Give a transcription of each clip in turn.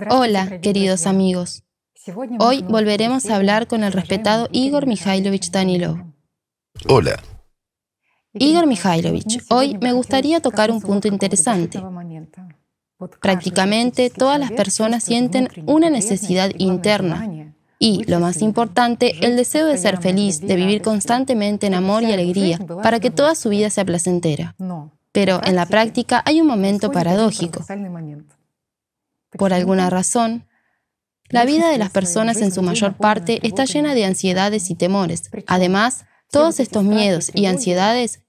Hola, queridos amigos. Hoy volveremos a hablar con el respetado Igor Mikhailovich Danilov. Hola. Igor Mikhailovich, hoy me gustaría tocar un punto interesante. Prácticamente todas las personas sienten una necesidad interna y, lo más importante, el deseo de ser feliz, de vivir constantemente en amor y alegría, para que toda su vida sea placentera. Pero en la práctica hay un momento paradójico. Por alguna razón, la vida de las personas en su mayor parte está llena de ansiedades y temores. Además, todos estos miedos y ansiedades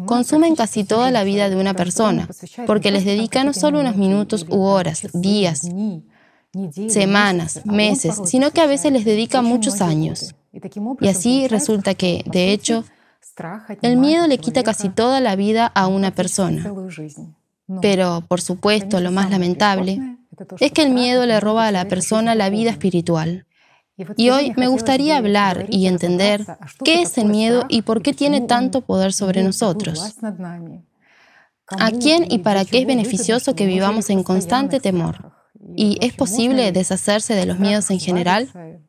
consumen casi toda la vida de una persona, porque les dedica no solo unos minutos u horas, días, semanas, meses, sino que a veces les dedica muchos años. Y así resulta que, de hecho, el miedo le quita casi toda la vida a una persona. Pero, por supuesto, lo más lamentable es que el miedo le roba a la persona la vida espiritual. Y hoy me gustaría hablar y entender qué es el miedo y por qué tiene tanto poder sobre nosotros. ¿A quién y para qué es beneficioso que vivamos en constante temor? ¿Y es posible deshacerse de los miedos en general?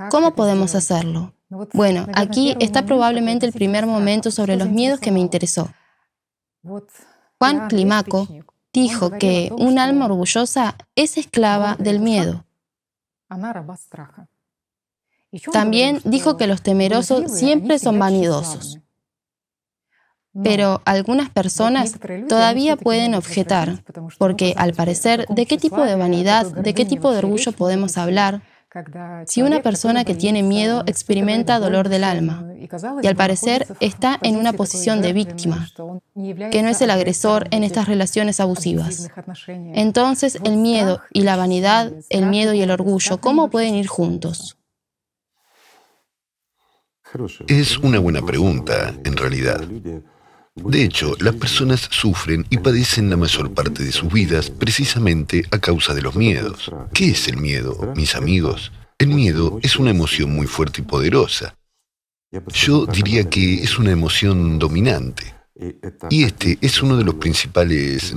¿Cómo podemos hacerlo? Bueno, aquí está probablemente el primer momento sobre los miedos que me interesó. Juan Clímaco dijo que un alma orgullosa es esclava del miedo. También dijo que los temerosos siempre son vanidosos. Pero algunas personas todavía pueden objetar, porque al parecer, ¿de qué tipo de vanidad, de qué tipo de orgullo podemos hablar si una persona que tiene miedo experimenta dolor del alma y al parecer está en una posición de víctima, que no es el agresor en estas relaciones abusivas? Entonces, el miedo y la vanidad, el miedo y el orgullo, ¿cómo pueden ir juntos? Es una buena pregunta, en realidad. De hecho, las personas sufren y padecen la mayor parte de sus vidas precisamente a causa de los miedos. ¿Qué es el miedo, mis amigos? El miedo es una emoción muy fuerte y poderosa. Yo diría que es una emoción dominante. Y este es uno de los principales,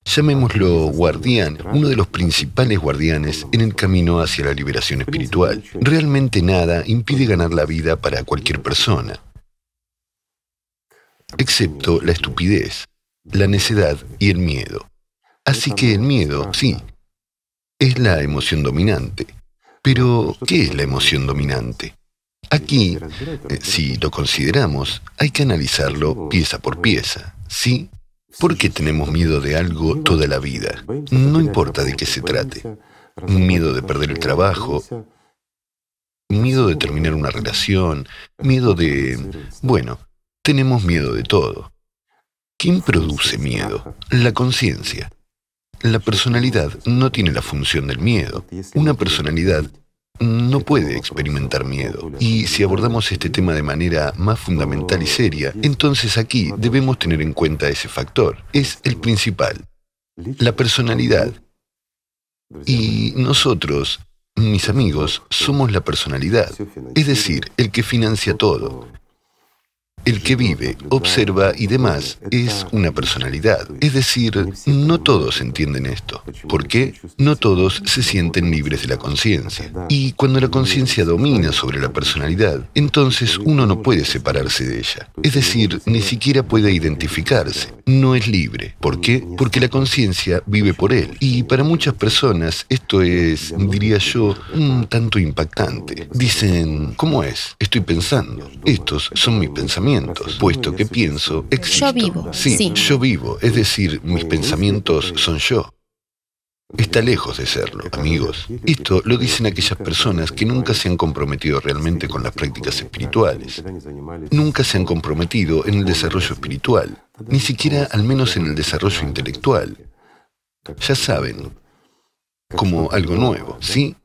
llamémoslo guardián, uno de los principales guardianes en el camino hacia la liberación espiritual. Realmente nada impide ganar la vida para cualquier persona, excepto la estupidez, la necedad y el miedo. Así que el miedo, sí, es la emoción dominante. Pero, ¿qué es la emoción dominante? Aquí, si lo consideramos, hay que analizarlo pieza por pieza, ¿sí? ¿Por qué tenemos miedo de algo toda la vida? No importa de qué se trate. Miedo de perder el trabajo, miedo de terminar una relación, miedo de... Bueno, tenemos miedo de todo. ¿Quién produce miedo? La conciencia. La personalidad no tiene la función del miedo. Una personalidad no puede experimentar miedo. Y si abordamos este tema de manera más fundamental y seria, entonces aquí debemos tener en cuenta ese factor. Es el principal. La personalidad. Y nosotros, mis amigos, somos la personalidad. Es decir, el que financia todo. El que vive, observa y demás es una personalidad. Es decir, no todos entienden esto. ¿Por qué? No todos se sienten libres de la conciencia. Y cuando la conciencia domina sobre la personalidad, entonces uno no puede separarse de ella. Es decir, ni siquiera puede identificarse. No es libre. ¿Por qué? Porque la conciencia vive por él. Y para muchas personas esto es, diría yo, un tanto impactante. Dicen, ¿cómo es? Estoy pensando. Estos son mis pensamientos. Puesto que pienso, existo. Yo vivo. Sí, yo vivo. Es decir, mis pensamientos son yo. Está lejos de serlo, amigos. Esto lo dicen aquellas personas que nunca se han comprometido realmente con las prácticas espirituales. Nunca se han comprometido en el desarrollo espiritual, ni siquiera al menos en el desarrollo intelectual. Ya saben, como algo nuevo, ¿sí?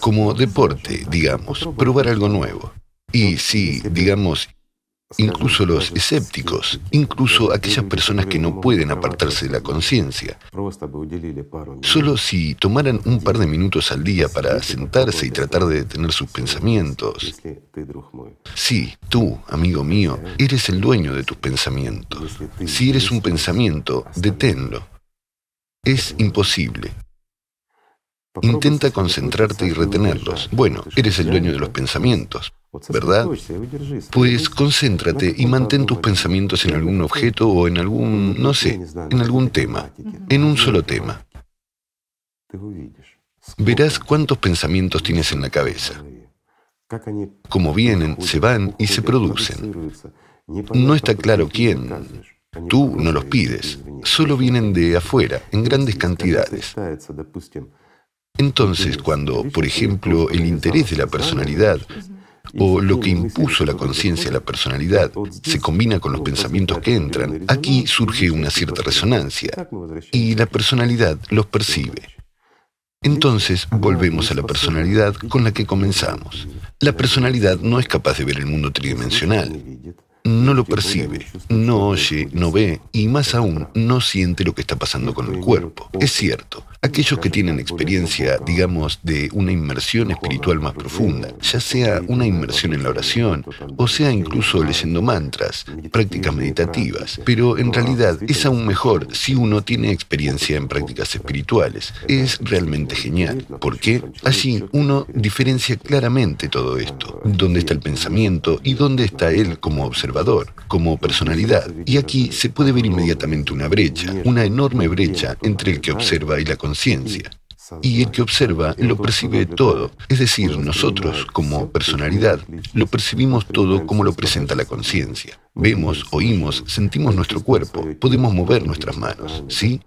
Como deporte, digamos, probar algo nuevo. Y sí, digamos, incluso los escépticos, incluso aquellas personas que no pueden apartarse de la conciencia, solo si tomaran un par de minutos al día para sentarse y tratar de detener sus pensamientos. Sí, tú, amigo mío, eres el dueño de tus pensamientos. Si eres un pensamiento, deténlo. Es imposible. Intenta concentrarte y retenerlos. Bueno, eres el dueño de los pensamientos, ¿verdad? Pues concéntrate y mantén tus pensamientos en algún objeto o en algún, no sé, en algún tema, en un solo tema. Verás cuántos pensamientos tienes en la cabeza. Cómo vienen, se van y se producen. No está claro quién. Tú no los pides, solo vienen de afuera, en grandes cantidades. Entonces, cuando, por ejemplo, el interés de la personalidad o lo que impuso la conciencia a la personalidad se combina con los pensamientos que entran, aquí surge una cierta resonancia y la personalidad los percibe. Entonces, volvemos a la personalidad con la que comenzamos. La personalidad no es capaz de ver el mundo tridimensional. No lo percibe, no oye, no ve y más aún no siente lo que está pasando con el cuerpo. Es cierto, aquellos que tienen experiencia, digamos, de una inmersión espiritual más profunda, ya sea una inmersión en la oración o sea incluso leyendo mantras, prácticas meditativas, pero en realidad es aún mejor si uno tiene experiencia en prácticas espirituales. Es realmente genial. ¿Por qué? Allí uno diferencia claramente todo esto, dónde está el pensamiento y dónde está él como observador, como personalidad. Y aquí se puede ver inmediatamente una brecha, una enorme brecha entre el que observa y la conciencia. Y el que observa lo percibe todo, es decir, nosotros, como personalidad, lo percibimos todo como lo presenta la conciencia. Vemos, oímos, sentimos nuestro cuerpo, podemos mover nuestras manos, ¿sí?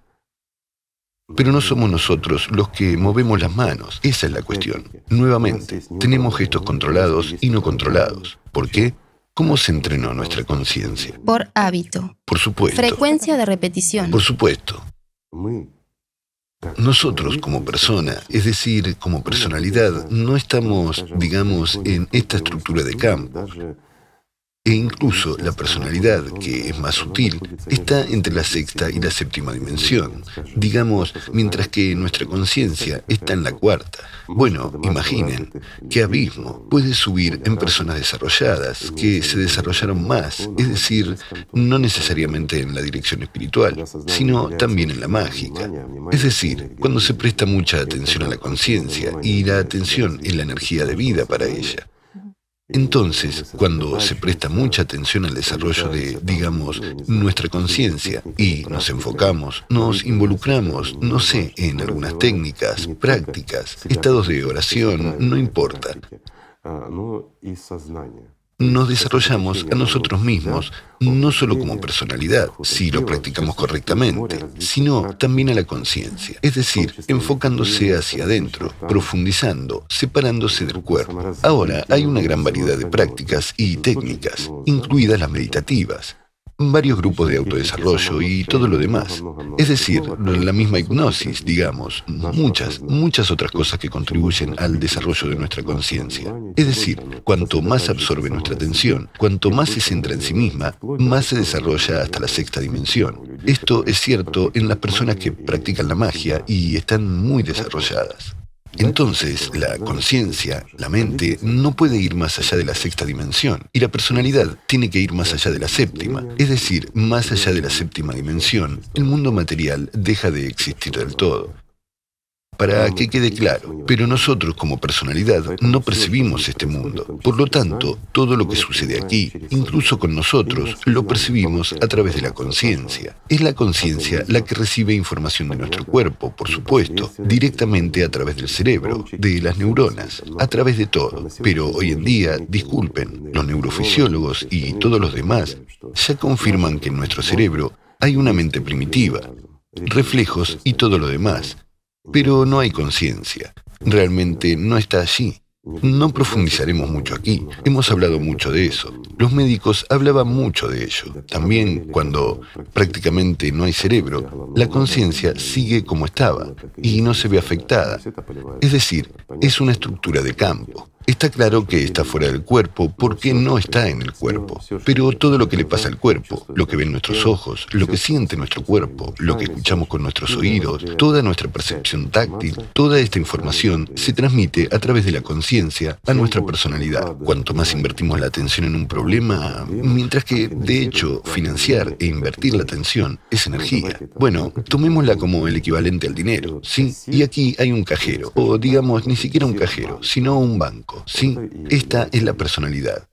Pero no somos nosotros los que movemos las manos, esa es la cuestión. Nuevamente, tenemos gestos controlados y no controlados. ¿Por qué? ¿Cómo se entrenó nuestra conciencia? Por hábito. Por supuesto. Frecuencia de repetición. Por supuesto. Nosotros como persona, es decir, como personalidad, no estamos, digamos, en esta estructura de campo. E incluso la personalidad, que es más sutil, está entre la sexta y la séptima dimensión, digamos, mientras que nuestra conciencia está en la cuarta. Bueno, imaginen, qué abismo puede subir en personas desarrolladas, que se desarrollaron más, es decir, no necesariamente en la dirección espiritual, sino también en la mágica. Es decir, cuando se presta mucha atención a la conciencia, y la atención es la energía de vida para ella. Entonces, cuando se presta mucha atención al desarrollo de, digamos, nuestra conciencia y nos enfocamos, nos involucramos, no sé, en algunas técnicas, prácticas, estados de oración, no importa. Nos desarrollamos a nosotros mismos, no solo como personalidad, si lo practicamos correctamente, sino también a la conciencia, es decir, enfocándose hacia adentro, profundizando, separándose del cuerpo. Ahora, hay una gran variedad de prácticas y técnicas, incluidas las meditativas, varios grupos de autodesarrollo y todo lo demás. Es decir, la misma hipnosis, digamos, muchas otras cosas que contribuyen al desarrollo de nuestra conciencia. Es decir, cuanto más absorbe nuestra atención, cuanto más se centra en sí misma, más se desarrolla hasta la sexta dimensión. Esto es cierto en las personas que practican la magia y están muy desarrolladas. Entonces, la conciencia, la mente, no puede ir más allá de la sexta dimensión, y la personalidad tiene que ir más allá de la séptima, es decir, más allá de la séptima dimensión, el mundo material deja de existir del todo. Para que quede claro, pero nosotros como personalidad no percibimos este mundo. Por lo tanto, todo lo que sucede aquí, incluso con nosotros, lo percibimos a través de la conciencia. Es la conciencia la que recibe información de nuestro cuerpo, por supuesto, directamente a través del cerebro, de las neuronas, a través de todo. Pero hoy en día, disculpen, los neurofisiólogos y todos los demás ya confirman que en nuestro cerebro hay una mente primitiva, reflejos y todo lo demás. Pero no hay conciencia. Realmente no está allí. No profundizaremos mucho aquí. Hemos hablado mucho de eso. Los médicos hablaban mucho de ello. También cuando prácticamente no hay cerebro, la conciencia sigue como estaba y no se ve afectada. Es decir, es una estructura de campo. Está claro que está fuera del cuerpo porque no está en el cuerpo. Pero todo lo que le pasa al cuerpo, lo que ven nuestros ojos, lo que siente nuestro cuerpo, lo que escuchamos con nuestros oídos, toda nuestra percepción táctil, toda esta información se transmite a través de la conciencia a nuestra personalidad. Cuanto más invertimos la atención en un problema, mientras que, de hecho, financiar e invertir la atención es energía. Bueno, tomémosla como el equivalente al dinero, ¿sí? Y aquí hay un cajero, o digamos, ni siquiera un cajero, sino un banco, ¿sí? Esta es la personalidad.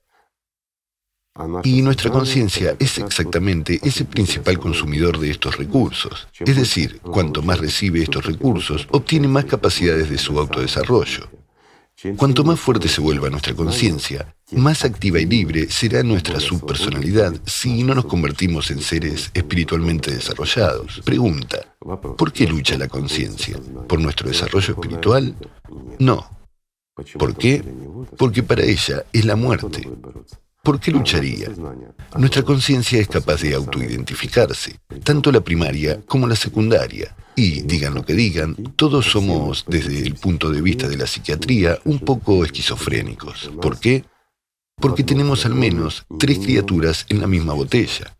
Y nuestra conciencia es exactamente ese principal consumidor de estos recursos. Es decir, cuanto más recibe estos recursos, obtiene más capacidades de su autodesarrollo. Cuanto más fuerte se vuelva nuestra conciencia, más activa y libre será nuestra subpersonalidad si no nos convertimos en seres espiritualmente desarrollados. Pregunta, ¿por qué lucha la conciencia? ¿Por nuestro desarrollo espiritual? No. ¿Por qué? Porque para ella es la muerte. ¿Por qué lucharía? Nuestra conciencia es capaz de autoidentificarse, tanto la primaria como la secundaria. Y, digan lo que digan, todos somos, desde el punto de vista de la psiquiatría, un poco esquizofrénicos. ¿Por qué? Porque tenemos al menos 3 criaturas en la misma botella.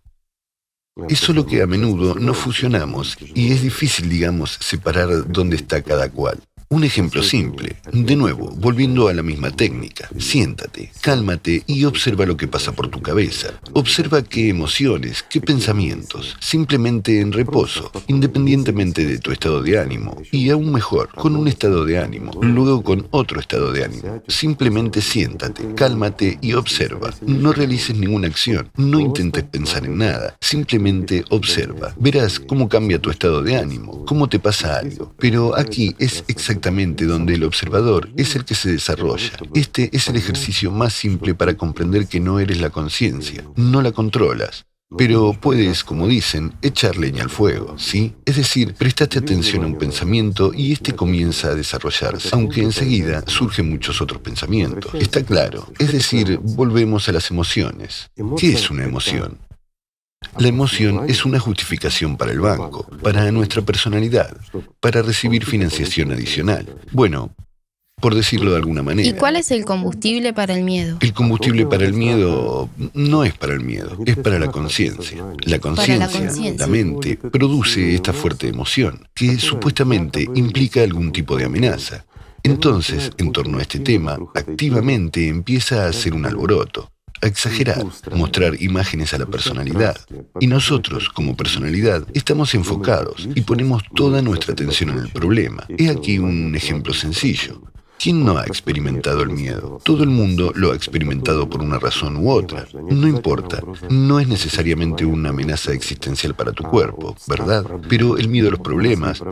Es solo que a menudo no fusionamos y es difícil, digamos, separar dónde está cada cual. Un ejemplo simple. De nuevo, volviendo a la misma técnica. Siéntate, cálmate y observa lo que pasa por tu cabeza. Observa qué emociones, qué pensamientos. Simplemente en reposo, independientemente de tu estado de ánimo. Y aún mejor, con un estado de ánimo, luego con otro estado de ánimo. Simplemente siéntate, cálmate y observa. No realices ninguna acción. No intentes pensar en nada. Simplemente observa. Verás cómo cambia tu estado de ánimo, cómo te pasa algo. Pero aquí es exactamente donde el observador es el que se desarrolla. Este es el ejercicio más simple para comprender que no eres la conciencia, no la controlas. Pero puedes, como dicen, echar leña al fuego, ¿sí? Es decir, prestaste atención a un pensamiento y este comienza a desarrollarse, aunque enseguida surgen muchos otros pensamientos. Está claro. Es decir, volvemos a las emociones. ¿Qué es una emoción? La emoción es una justificación para el banco, para nuestra personalidad, para recibir financiación adicional. Bueno, por decirlo de alguna manera. ¿Y cuál es el combustible para el miedo? El combustible para el miedo no es para el miedo, es para la conciencia. La conciencia, la mente, produce esta fuerte emoción, que supuestamente implica algún tipo de amenaza. Entonces, en torno a este tema, activamente empieza a hacer un alboroto. A exagerar, mostrar imágenes a la personalidad. Y nosotros, como personalidad, estamos enfocados y ponemos toda nuestra atención en el problema. He aquí un ejemplo sencillo. ¿Quién no ha experimentado el miedo? Todo el mundo lo ha experimentado por una razón u otra. No importa, no es necesariamente una amenaza existencial para tu cuerpo, ¿verdad? Pero el miedo a los problemas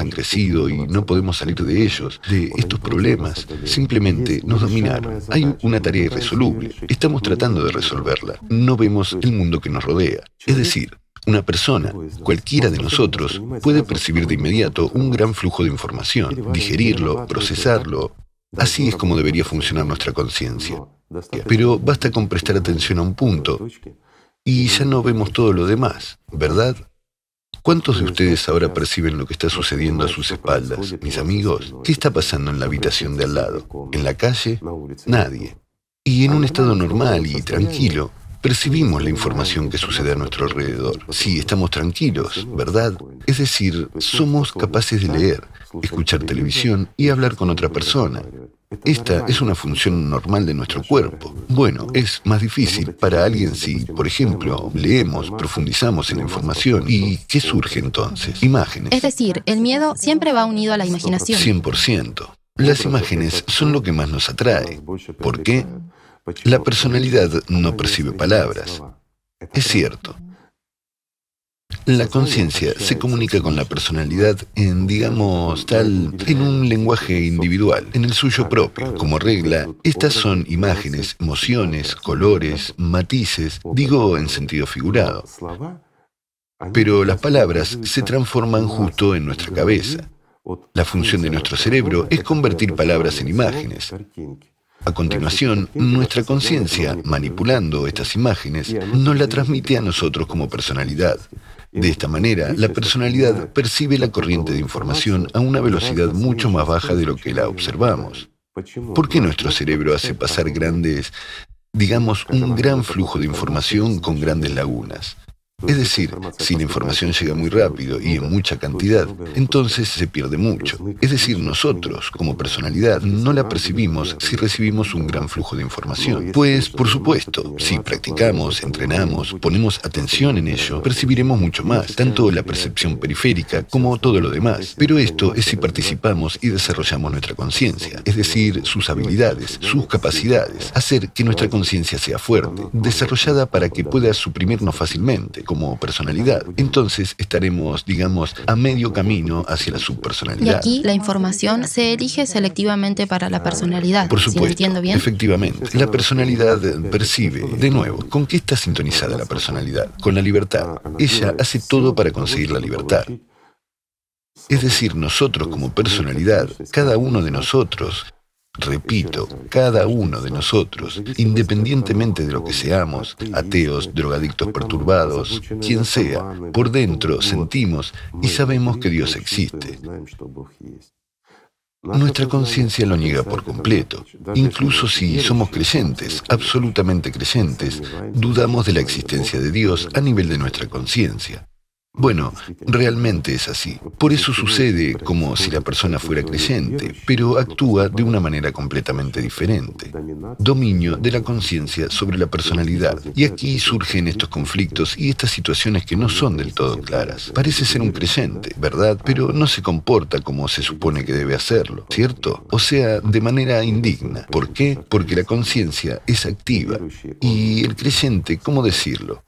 han crecido y no podemos salir de ellos, de estos problemas. Simplemente nos dominaron. Hay una tarea irresoluble. Estamos tratando de resolverla. No vemos el mundo que nos rodea. Es decir, una persona, cualquiera de nosotros, puede percibir de inmediato un gran flujo de información, digerirlo, procesarlo. Así es como debería funcionar nuestra conciencia. Pero basta con prestar atención a un punto y ya no vemos todo lo demás, ¿verdad? ¿Cuántos de ustedes ahora perciben lo que está sucediendo a sus espaldas, mis amigos? ¿Qué está pasando en la habitación de al lado? ¿En la calle? Nadie. Y en un estado normal y tranquilo, percibimos la información que sucede a nuestro alrededor. Sí, estamos tranquilos, ¿verdad? Es decir, somos capaces de leer, escuchar televisión y hablar con otra persona. Esta es una función normal de nuestro cuerpo. Bueno, es más difícil para alguien si, por ejemplo, leemos, profundizamos en la información. ¿Y qué surge entonces? Imágenes. Es decir, el miedo siempre va unido a la imaginación. 100%. Las imágenes son lo que más nos atrae. ¿Por qué? La personalidad no percibe palabras. Es cierto. La conciencia se comunica con la personalidad en, digamos, en un lenguaje individual, en el suyo propio. Como regla, estas son imágenes, emociones, colores, matices, digo en sentido figurado. Pero las palabras se transforman justo en nuestra cabeza. La función de nuestro cerebro es convertir palabras en imágenes. A continuación, nuestra conciencia, manipulando estas imágenes, nos la transmite a nosotros como personalidad. De esta manera, la personalidad percibe la corriente de información a una velocidad mucho más baja de lo que la observamos. ¿Por qué nuestro cerebro hace pasar digamos, un gran flujo de información con grandes lagunas? Es decir, si la información llega muy rápido y en mucha cantidad, entonces se pierde mucho. Es decir, nosotros, como personalidad, no la percibimos si recibimos un gran flujo de información. Pues, por supuesto, si practicamos, entrenamos, ponemos atención en ello, percibiremos mucho más, tanto la percepción periférica como todo lo demás. Pero esto es si participamos y desarrollamos nuestra conciencia, es decir, sus habilidades, sus capacidades, hacer que nuestra conciencia sea fuerte, desarrollada para que pueda suprimirnos fácilmente como personalidad. Entonces estaremos, digamos, a medio camino hacia la subpersonalidad. Y aquí la información se elige selectivamente para la personalidad. Por supuesto, ¿Sí lo entiendo bien? efectivamente. La personalidad percibe, de nuevo, ¿con qué está sintonizada la personalidad? Con la libertad. Ella hace todo para conseguir la libertad. Es decir, nosotros como personalidad, cada uno de nosotros, repito, cada uno de nosotros, independientemente de lo que seamos, ateos, drogadictos perturbados, quien sea, por dentro sentimos y sabemos que Dios existe. Nuestra conciencia lo niega por completo. Incluso si somos creyentes, absolutamente creyentes, dudamos de la existencia de Dios a nivel de nuestra conciencia. Bueno, realmente es así. Por eso sucede como si la persona fuera creyente, pero actúa de una manera completamente diferente. Dominio de la conciencia sobre la personalidad. Y aquí surgen estos conflictos y estas situaciones que no son del todo claras. Parece ser un creyente, ¿verdad? Pero no se comporta como se supone que debe hacerlo, ¿cierto? O sea, de manera indigna. ¿Por qué? Porque la conciencia es activa. Y el creyente, ¿cómo decirlo?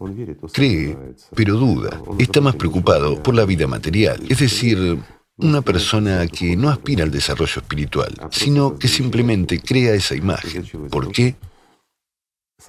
Cree, pero duda. Está más preocupado por la vida material, es decir, una persona que no aspira al desarrollo espiritual, sino que simplemente crea esa imagen. ¿Por qué?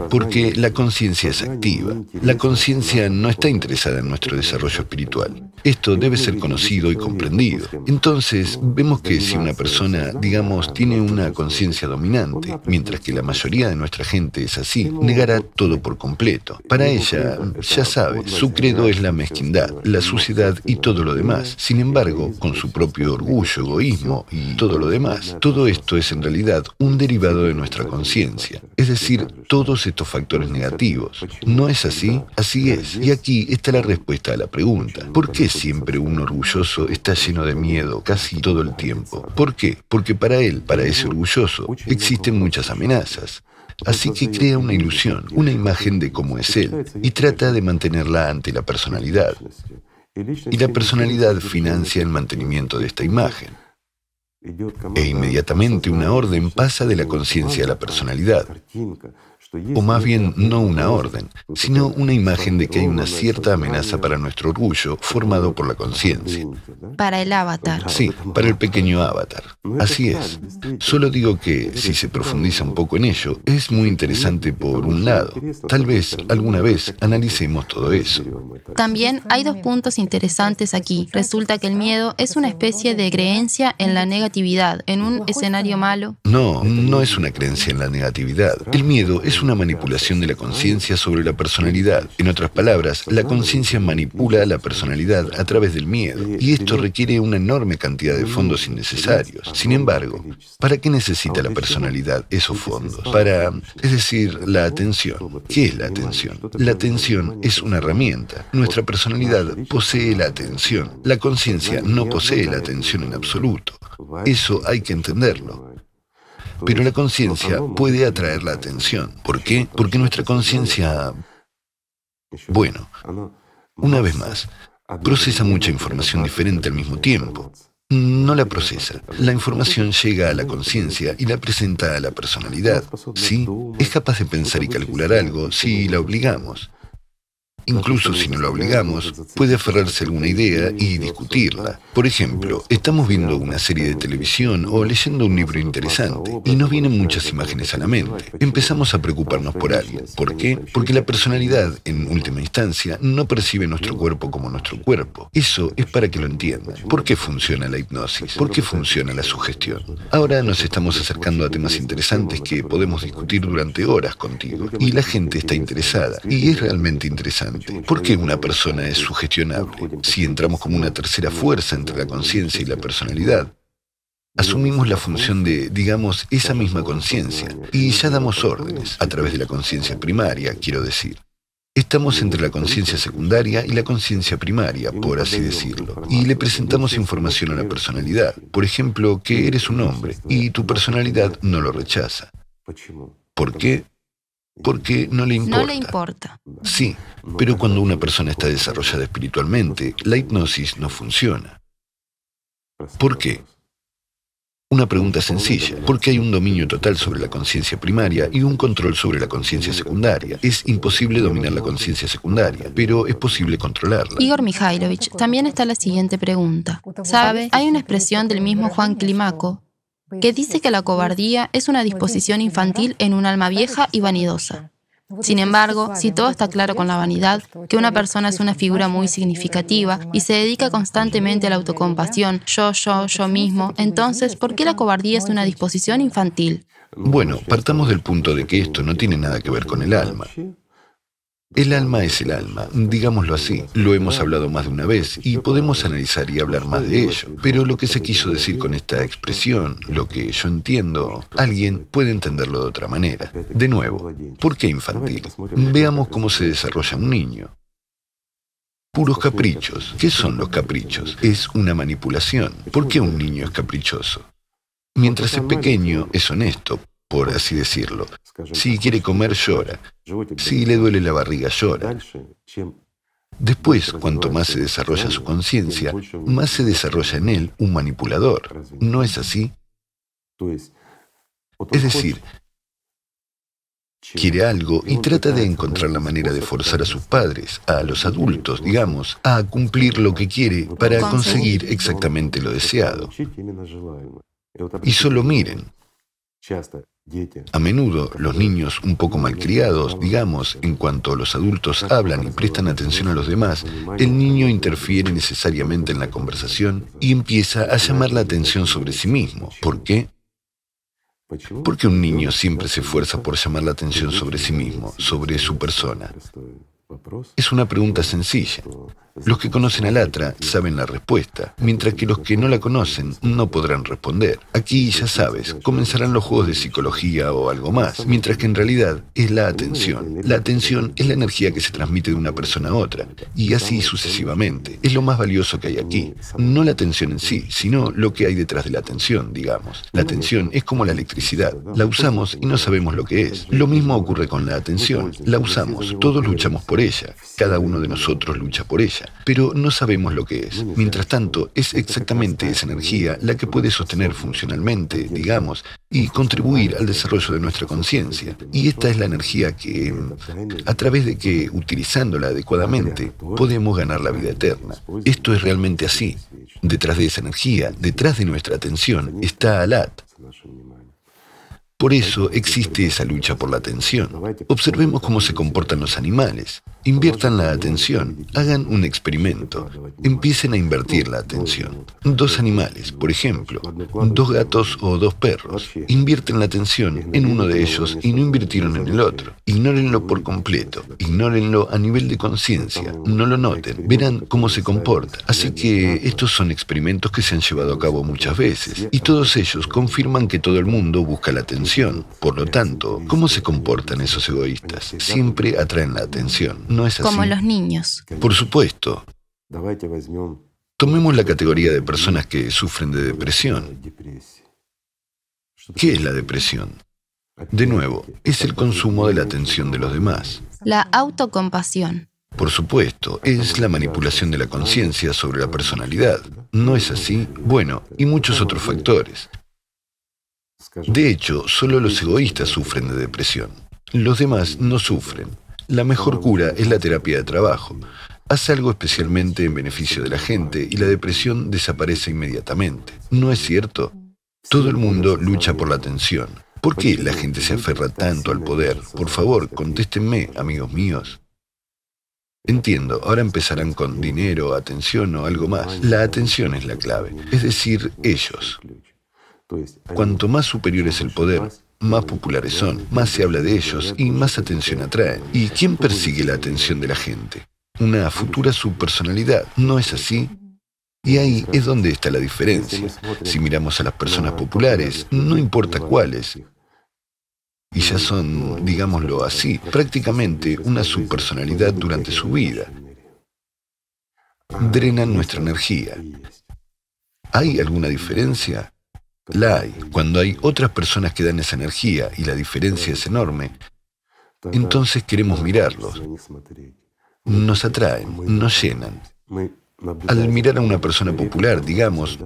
Porque la conciencia es activa. La conciencia no está interesada en nuestro desarrollo espiritual. Esto debe ser conocido y comprendido. Entonces, vemos que si una persona, digamos, tiene una conciencia dominante, mientras que la mayoría de nuestra gente es así, negará todo por completo. Para ella, ya sabe, su credo es la mezquindad, la suciedad y todo lo demás. Sin embargo, con su propio orgullo, egoísmo y todo lo demás, todo esto es en realidad un derivado de nuestra conciencia. Es decir, todos estos factores negativos. ¿No es así? Así es. Y aquí está la respuesta a la pregunta. ¿Por qué siempre un orgulloso está lleno de miedo casi todo el tiempo? ¿Por qué? Porque para él, para ese orgulloso, existen muchas amenazas. Así que crea una ilusión, una imagen de cómo es él, y trata de mantenerla ante la personalidad. Y la personalidad financia el mantenimiento de esta imagen. E inmediatamente una orden pasa de la conciencia a la personalidad. O más bien, no una orden, sino una imagen de que hay una cierta amenaza para nuestro orgullo formado por la conciencia. Para el avatar. Sí, para el pequeño avatar. Así es. Solo digo que, si se profundiza un poco en ello, es muy interesante por un lado. Tal vez, alguna vez, analicemos todo eso. También hay dos puntos interesantes aquí. Resulta que el miedo es una especie de creencia en la negatividad, en un escenario malo. No, no es una creencia en la negatividad. El miedo es una manipulación de la conciencia sobre la personalidad. En otras palabras, la conciencia manipula a la personalidad a través del miedo, y esto requiere una enorme cantidad de fondos innecesarios. Sin embargo, ¿para qué necesita la personalidad esos fondos? Es decir, la atención. ¿Qué es la atención? La atención es una herramienta. Nuestra personalidad posee la atención. La conciencia no posee la atención en absoluto. Eso hay que entenderlo. Pero la conciencia puede atraer la atención. ¿Por qué? Porque nuestra conciencia, bueno, una vez más, procesa mucha información diferente al mismo tiempo. No la procesa. La información llega a la conciencia y la presenta a la personalidad. ¿Sí? Es capaz de pensar y calcular algo si la obligamos. Incluso si no la obligamos, puede aferrarse a alguna idea y discutirla. Por ejemplo, estamos viendo una serie de televisión o leyendo un libro interesante y nos vienen muchas imágenes a la mente. Empezamos a preocuparnos por alguien. ¿Por qué? Porque la personalidad, en última instancia, no percibe nuestro cuerpo como nuestro cuerpo. Eso es para que lo entiendan. ¿Por qué funciona la hipnosis? ¿Por qué funciona la sugestión? Ahora nos estamos acercando a temas interesantes que podemos discutir durante horas contigo. Y la gente está interesada. Y es realmente interesante. ¿Por qué una persona es sugestionable? Si entramos como una tercera fuerza entre la conciencia y la personalidad. Asumimos la función de, digamos, esa misma conciencia, y ya damos órdenes, a través de la conciencia primaria, quiero decir. Estamos entre la conciencia secundaria y la conciencia primaria, por así decirlo, y le presentamos información a la personalidad. Por ejemplo, que eres un hombre, y tu personalidad no lo rechaza. ¿Por qué? Porque no le importa. No le importa. Sí, pero cuando una persona está desarrollada espiritualmente, la hipnosis no funciona. ¿Por qué? Una pregunta sencilla, porque hay un dominio total sobre la conciencia primaria y un control sobre la conciencia secundaria. Es imposible dominar la conciencia secundaria, pero es posible controlarla. Igor Mikhailovich, también está la siguiente pregunta. ¿Sabe? Hay una expresión del mismo Juan Climaco que dice que la cobardía es una disposición infantil en un alma vieja y vanidosa. Sin embargo, si todo está claro con la vanidad, que una persona es una figura muy significativa y se dedica constantemente a la autocompasión, yo mismo, entonces, ¿por qué la cobardía es una disposición infantil? Bueno, partamos del punto de que esto no tiene nada que ver con el alma. El alma es el alma, digámoslo así. Lo hemos hablado más de una vez y podemos analizar y hablar más de ello. Pero lo que se quiso decir con esta expresión, lo que yo entiendo, alguien puede entenderlo de otra manera. De nuevo, ¿por qué infantil? Veamos cómo se desarrolla un niño. Puros caprichos. ¿Qué son los caprichos? Es una manipulación. ¿Por qué un niño es caprichoso? Mientras es pequeño, es honesto, por así decirlo. Si quiere comer, llora. Si le duele la barriga, llora. Después, cuanto más se desarrolla su conciencia, más se desarrolla en él un manipulador. ¿No es así? Es decir, quiere algo y trata de encontrar la manera de forzar a sus padres, a los adultos, digamos, a cumplir lo que quiere para conseguir exactamente lo deseado. Y solo miren. A menudo, los niños un poco malcriados, digamos, en cuanto los adultos hablan y prestan atención a los demás, el niño interfiere necesariamente en la conversación y empieza a llamar la atención sobre sí mismo. ¿Por qué? Porque un niño siempre se esfuerza por llamar la atención sobre sí mismo, sobre su persona. Es una pregunta sencilla. Los que conocen al Atra saben la respuesta, mientras que los que no la conocen no podrán responder. Aquí, ya sabes, comenzarán los juegos de psicología o algo más, mientras que en realidad es la atención. La atención es la energía que se transmite de una persona a otra, y así sucesivamente. Es lo más valioso que hay aquí. No la atención en sí, sino lo que hay detrás de la atención, digamos. La atención es como la electricidad. La usamos y no sabemos lo que es. Lo mismo ocurre con la atención. La usamos, todos luchamos por ella. Cada uno de nosotros lucha por ella, pero no sabemos lo que es. Mientras tanto, es exactamente esa energía la que puede sostener funcionalmente, digamos, y contribuir al desarrollo de nuestra conciencia. Y esta es la energía que, a través de que, utilizándola adecuadamente, podemos ganar la vida eterna. Esto es realmente así. Detrás de esa energía, detrás de nuestra atención, está Alat. Por eso existe esa lucha por la atención. Observemos cómo se comportan los animales. Inviertan la atención, hagan un experimento. Empiecen a invertir la atención. Dos animales, por ejemplo, dos gatos o dos perros. Invierten la atención en uno de ellos y no invirtieron en el otro. Ignórenlo por completo. Ignórenlo a nivel de conciencia. No lo noten. Verán cómo se comporta. Así que estos son experimentos que se han llevado a cabo muchas veces. Y todos ellos confirman que todo el mundo busca la atención. Por lo tanto, ¿cómo se comportan esos egoístas? Siempre atraen la atención, ¿no es así? Como los niños. Por supuesto. Tomemos la categoría de personas que sufren de depresión. ¿Qué es la depresión? De nuevo, es el consumo de la atención de los demás. La autocompasión. Por supuesto, es la manipulación de la conciencia sobre la personalidad. ¿No es así? Bueno, y muchos otros factores. De hecho, solo los egoístas sufren de depresión. Los demás no sufren. La mejor cura es la terapia de trabajo. Haz algo especialmente en beneficio de la gente y la depresión desaparece inmediatamente. ¿No es cierto? Todo el mundo lucha por la atención. ¿Por qué la gente se aferra tanto al poder? Por favor, contéstenme, amigos míos. Entiendo, ahora empezarán con dinero, atención o algo más. La atención es la clave, es decir, ellos. Cuanto más superior es el poder, más populares son, más se habla de ellos y más atención atraen. ¿Y quién persigue la atención de la gente? Una futura subpersonalidad, ¿no es así? Y ahí es donde está la diferencia. Si miramos a las personas populares, no importa cuáles, y ya son, digámoslo así, prácticamente una subpersonalidad durante su vida. Drenan nuestra energía. ¿Hay alguna diferencia? La hay. Cuando hay otras personas que dan esa energía y la diferencia es enorme, entonces queremos mirarlos. Nos atraen, nos llenan. Al mirar a una persona popular, digamos,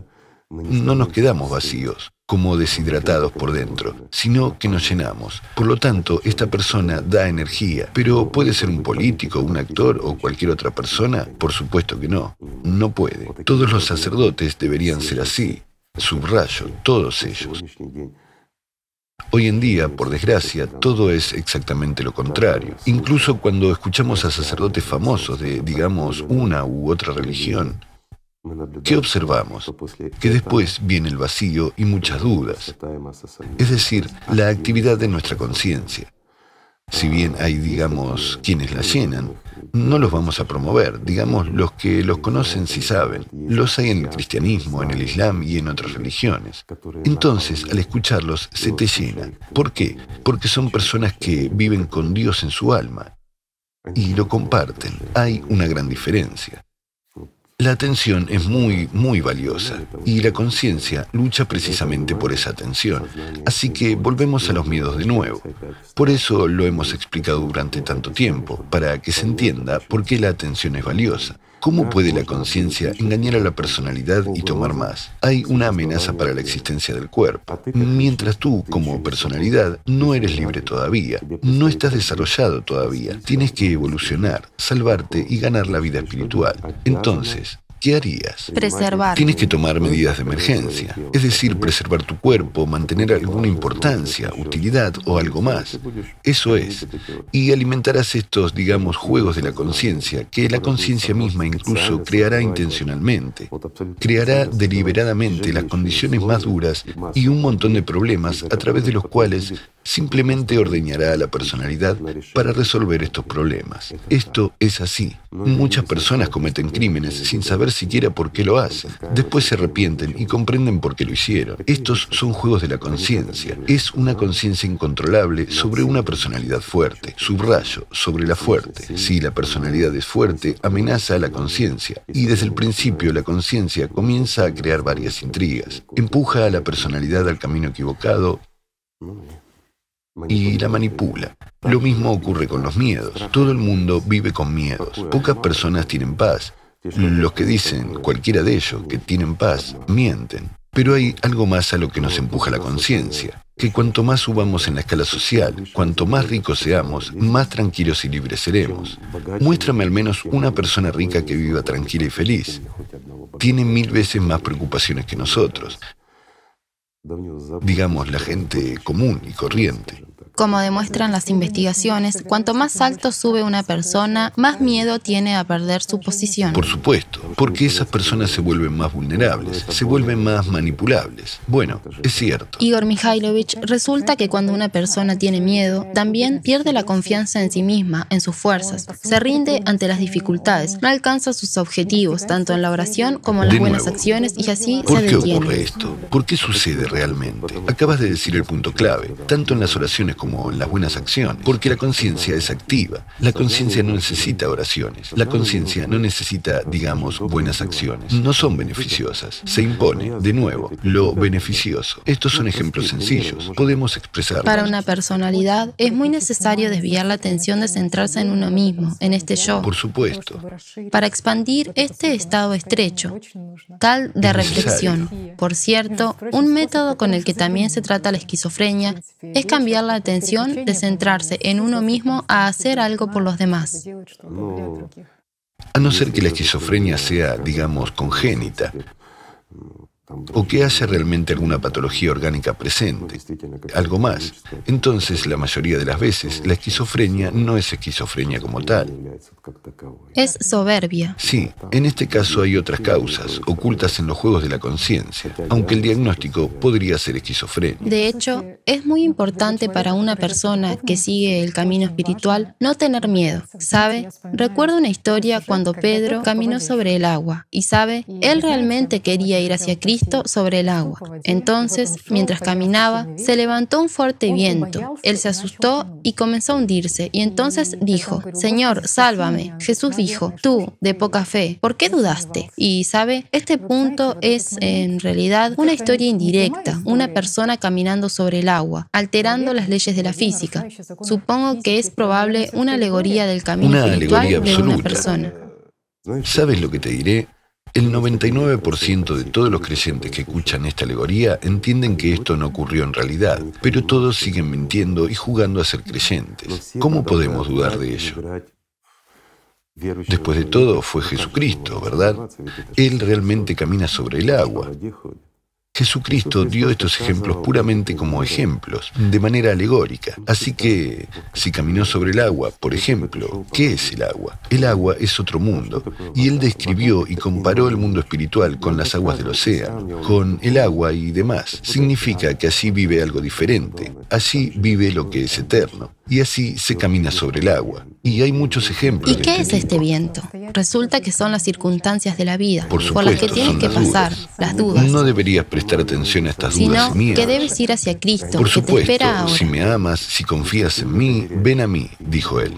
no nos quedamos vacíos, como deshidratados por dentro, sino que nos llenamos. Por lo tanto, esta persona da energía, pero ¿puede ser un político, un actor o cualquier otra persona? Por supuesto que no, no puede. Todos los sacerdotes deberían ser así. Subrayo, todos ellos. Hoy en día, por desgracia, todo es exactamente lo contrario. Incluso cuando escuchamos a sacerdotes famosos de, digamos, una u otra religión, ¿qué observamos? Que después viene el vacío y muchas dudas. Es decir, la actividad de nuestra conciencia. Si bien hay, digamos, quienes la llenan, no los vamos a promover. Digamos, los que los conocen sí saben. Los hay en el cristianismo, en el islam y en otras religiones. Entonces, al escucharlos, se te llena. ¿Por qué? Porque son personas que viven con Dios en su alma y lo comparten. Hay una gran diferencia. La atención es muy valiosa y la conciencia lucha precisamente por esa atención. Así que volvemos a los miedos de nuevo. Por eso lo hemos explicado durante tanto tiempo, para que se entienda por qué la atención es valiosa. ¿Cómo puede la conciencia engañar a la personalidad y tomar más? Hay una amenaza para la existencia del cuerpo. Mientras tú, como personalidad, no eres libre todavía, no estás desarrollado todavía, tienes que evolucionar, salvarte y ganar la vida espiritual. Entonces, ¿qué harías? Preservar. Tienes que tomar medidas de emergencia, es decir, preservar tu cuerpo, mantener alguna importancia, utilidad o algo más. Eso es. Y alimentarás estos, digamos, juegos de la conciencia, que la conciencia misma incluso creará intencionalmente. Creará deliberadamente las condiciones más duras y un montón de problemas a través de los cuales simplemente ordeñará a la personalidad para resolver estos problemas. Esto es así. Muchas personas cometen crímenes sin saber siquiera por qué lo hacen. Después se arrepienten y comprenden por qué lo hicieron. Estos son juegos de la conciencia. Es una conciencia incontrolable sobre una personalidad fuerte. Subrayo, sobre la fuerte. Si la personalidad es fuerte, amenaza a la conciencia. Y desde el principio la conciencia comienza a crear varias intrigas. Empuja a la personalidad al camino equivocado y la manipula. Lo mismo ocurre con los miedos. Todo el mundo vive con miedos. Pocas personas tienen paz. Los que dicen, cualquiera de ellos, que tienen paz, mienten. Pero hay algo más a lo que nos empuja la conciencia, que cuanto más subamos en la escala social, cuanto más ricos seamos, más tranquilos y libres seremos. Muéstrame al menos una persona rica que viva tranquila y feliz. Tiene 1000 veces más preocupaciones que nosotros. Digamos, la gente común y corriente. Como demuestran las investigaciones, cuanto más alto sube una persona, más miedo tiene a perder su posición. Por supuesto, porque esas personas se vuelven más vulnerables, se vuelven más manipulables. Bueno, es cierto. Igor Mikhailovich, resulta que cuando una persona tiene miedo, también pierde la confianza en sí misma, en sus fuerzas, se rinde ante las dificultades, no alcanza sus objetivos, tanto en la oración como en las buenas acciones, y así se detiene. ¿Por qué ocurre esto? ¿Por qué sucede realmente? Acabas de decir el punto clave, tanto en las oraciones como en las buenas acciones, porque la conciencia es activa. La conciencia no necesita oraciones. La conciencia no necesita, digamos, buenas acciones. No son beneficiosas. Se impone, de nuevo, lo beneficioso. Estos son ejemplos sencillos. Podemos expresarlos. Para una personalidad, es muy necesario desviar la atención de centrarse en uno mismo, en este yo. Por supuesto. Para expandir este estado estrecho, tal de reflexión. Por cierto, un método con el que también se trata la esquizofrenia es cambiar la atención de centrarse en uno mismo a hacer algo por los demás. A no ser que la esquizofrenia sea, digamos, congénita. o que haya realmente alguna patología orgánica presente. Algo más. Entonces, la mayoría de las veces, la esquizofrenia no es esquizofrenia como tal. Es soberbia. Sí, en este caso hay otras causas, ocultas en los juegos de la conciencia, aunque el diagnóstico podría ser esquizofrenia. De hecho, es muy importante para una persona que sigue el camino espiritual no tener miedo, ¿sabe? Recuerdo una historia cuando Pedro caminó sobre el agua, y ¿sabe? Él realmente quería ir hacia Cristo sobre el agua. Entonces, mientras caminaba, se levantó un fuerte viento. Él se asustó y comenzó a hundirse, y entonces dijo: Señor, sálvame. Jesús dijo: tú, de poca fe, ¿por qué dudaste? Y, ¿sabe? Este punto es, en realidad, una historia indirecta, una persona caminando sobre el agua, alterando las leyes de la física. Supongo que es probable una alegoría del camino espiritual de una persona. ¿Sabes lo que te diré? El 99% de todos los creyentes que escuchan esta alegoría entienden que esto no ocurrió en realidad, pero todos siguen mintiendo y jugando a ser creyentes. ¿Cómo podemos dudar de ello? Después de todo, fue Jesucristo, ¿verdad? Él realmente camina sobre el agua. Jesucristo dio estos ejemplos puramente como ejemplos, de manera alegórica. Así que, si caminó sobre el agua, por ejemplo, ¿qué es el agua? El agua es otro mundo, y él describió y comparó el mundo espiritual con las aguas del océano, con el agua y demás. Significa que así vive algo diferente, así vive lo que es eterno, y así se camina sobre el agua. Y hay muchos ejemplos. ¿Y qué es este viento? Resulta que son las circunstancias de la vida, por por las que tienes que pasar, las dudas. No deberías prestar atención a estas dudas y miedos. Que debes ir hacia Cristo, por que supuesto, te espera ahora. Si me amas, si confías en mí, ven a mí, dijo él.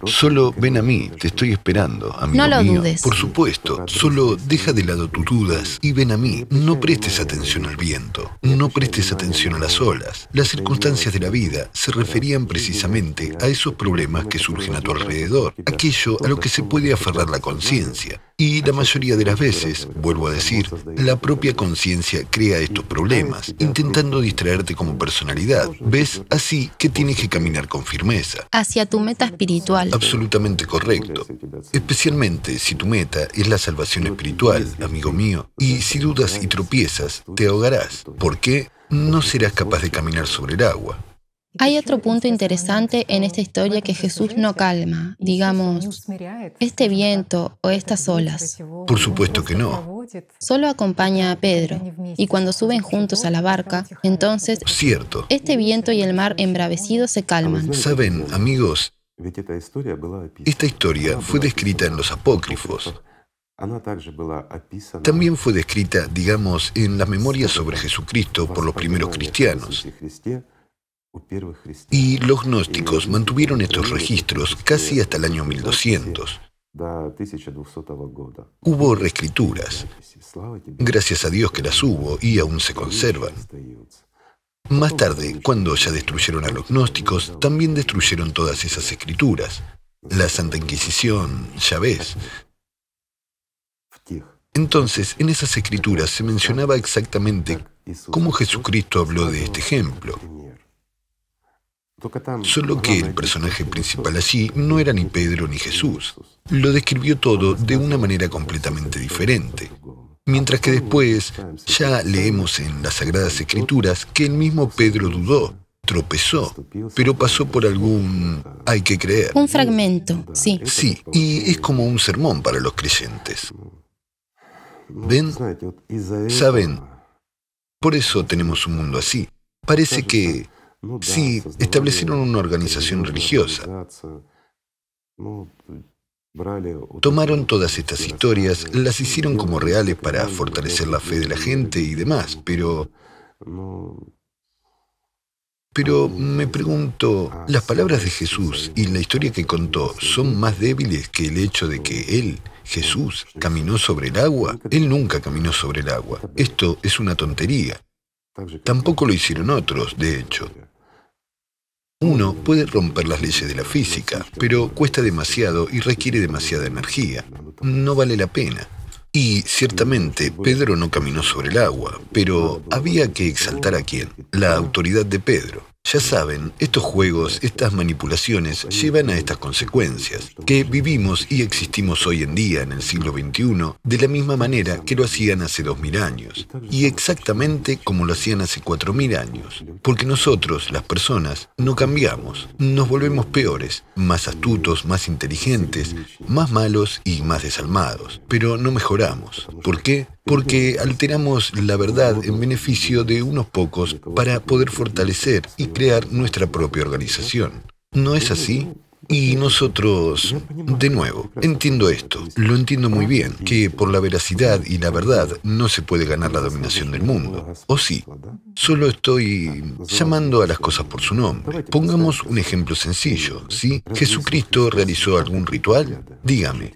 Solo ven a mí, te estoy esperando, amigo No lo mío. dudes. Por supuesto, solo deja de lado tus dudas y ven a mí. No prestes atención al viento, no prestes atención a las olas. Las circunstancias de la vida se referían precisamente a esos problemas que surgen a tu alrededor, aquello a lo que se puede aferrar la conciencia. Y la mayoría de las veces, vuelvo a decir, la propia conciencia crea estos problemas, intentando distraerte como personalidad. ¿Ves? Así que tienes que caminar con firmeza. Hacia tu meta espiritual. Absolutamente correcto. Especialmente si tu meta es la salvación espiritual, amigo mío. Y si dudas y tropiezas, te ahogarás. ¿Por qué? No serás capaz de caminar sobre el agua. Hay otro punto interesante en esta historia que Jesús no calma, digamos, este viento o estas olas. Por supuesto que no. Solo acompaña a Pedro, y cuando suben juntos a la barca, entonces, Cierto. este viento y el mar embravecidos se calman. Saben, amigos, esta historia fue descrita en los apócrifos. También fue descrita, digamos, en las memorias sobre Jesucristo por los primeros cristianos. Y los gnósticos mantuvieron estos registros casi hasta el año 1200. Hubo reescrituras. Gracias a Dios que las hubo y aún se conservan. Más tarde, cuando ya destruyeron a los gnósticos, también destruyeron todas esas escrituras. La Santa Inquisición, ya ves. Entonces, en esas escrituras se mencionaba exactamente cómo Jesucristo habló de este ejemplo. Solo que el personaje principal allí no era ni Pedro ni Jesús. Lo describió todo de una manera completamente diferente. Mientras que después ya leemos en las Sagradas Escrituras que el mismo Pedro dudó, tropezó, pero pasó por algún hay que creer. Un fragmento, sí. Sí, y es como un sermón para los creyentes. ¿Ven? ¿Saben? Por eso tenemos un mundo así. Parece que sí, establecieron una organización religiosa. Tomaron todas estas historias, las hicieron como reales para fortalecer la fe de la gente y demás, pero me pregunto, ¿las palabras de Jesús y la historia que contó son más débiles que el hecho de que Él, Jesús, caminó sobre el agua? Él nunca caminó sobre el agua. Esto es una tontería. Tampoco lo hicieron otros, de hecho. Uno puede romper las leyes de la física, pero cuesta demasiado y requiere demasiada energía. No vale la pena. Y ciertamente Pedro no caminó sobre el agua, pero había que exaltar a quién, la autoridad de Pedro. Ya saben, estos juegos, estas manipulaciones llevan a estas consecuencias, que vivimos y existimos hoy en día en el siglo XXI de la misma manera que lo hacían hace 2000 años, y exactamente como lo hacían hace 4000 años, porque nosotros, las personas, no cambiamos, nos volvemos peores, más astutos, más inteligentes, más malos y más desalmados, pero no mejoramos. ¿Por qué? Porque alteramos la verdad en beneficio de unos pocos para poder fortalecer y crear nuestra propia organización. ¿No es así? Y nosotros, de nuevo, entiendo esto, lo entiendo muy bien, que por la veracidad y la verdad no se puede ganar la dominación del mundo. ¿O sí? Solo estoy llamando a las cosas por su nombre. Pongamos un ejemplo sencillo, ¿sí? ¿Jesucristo realizó algún ritual? Dígame.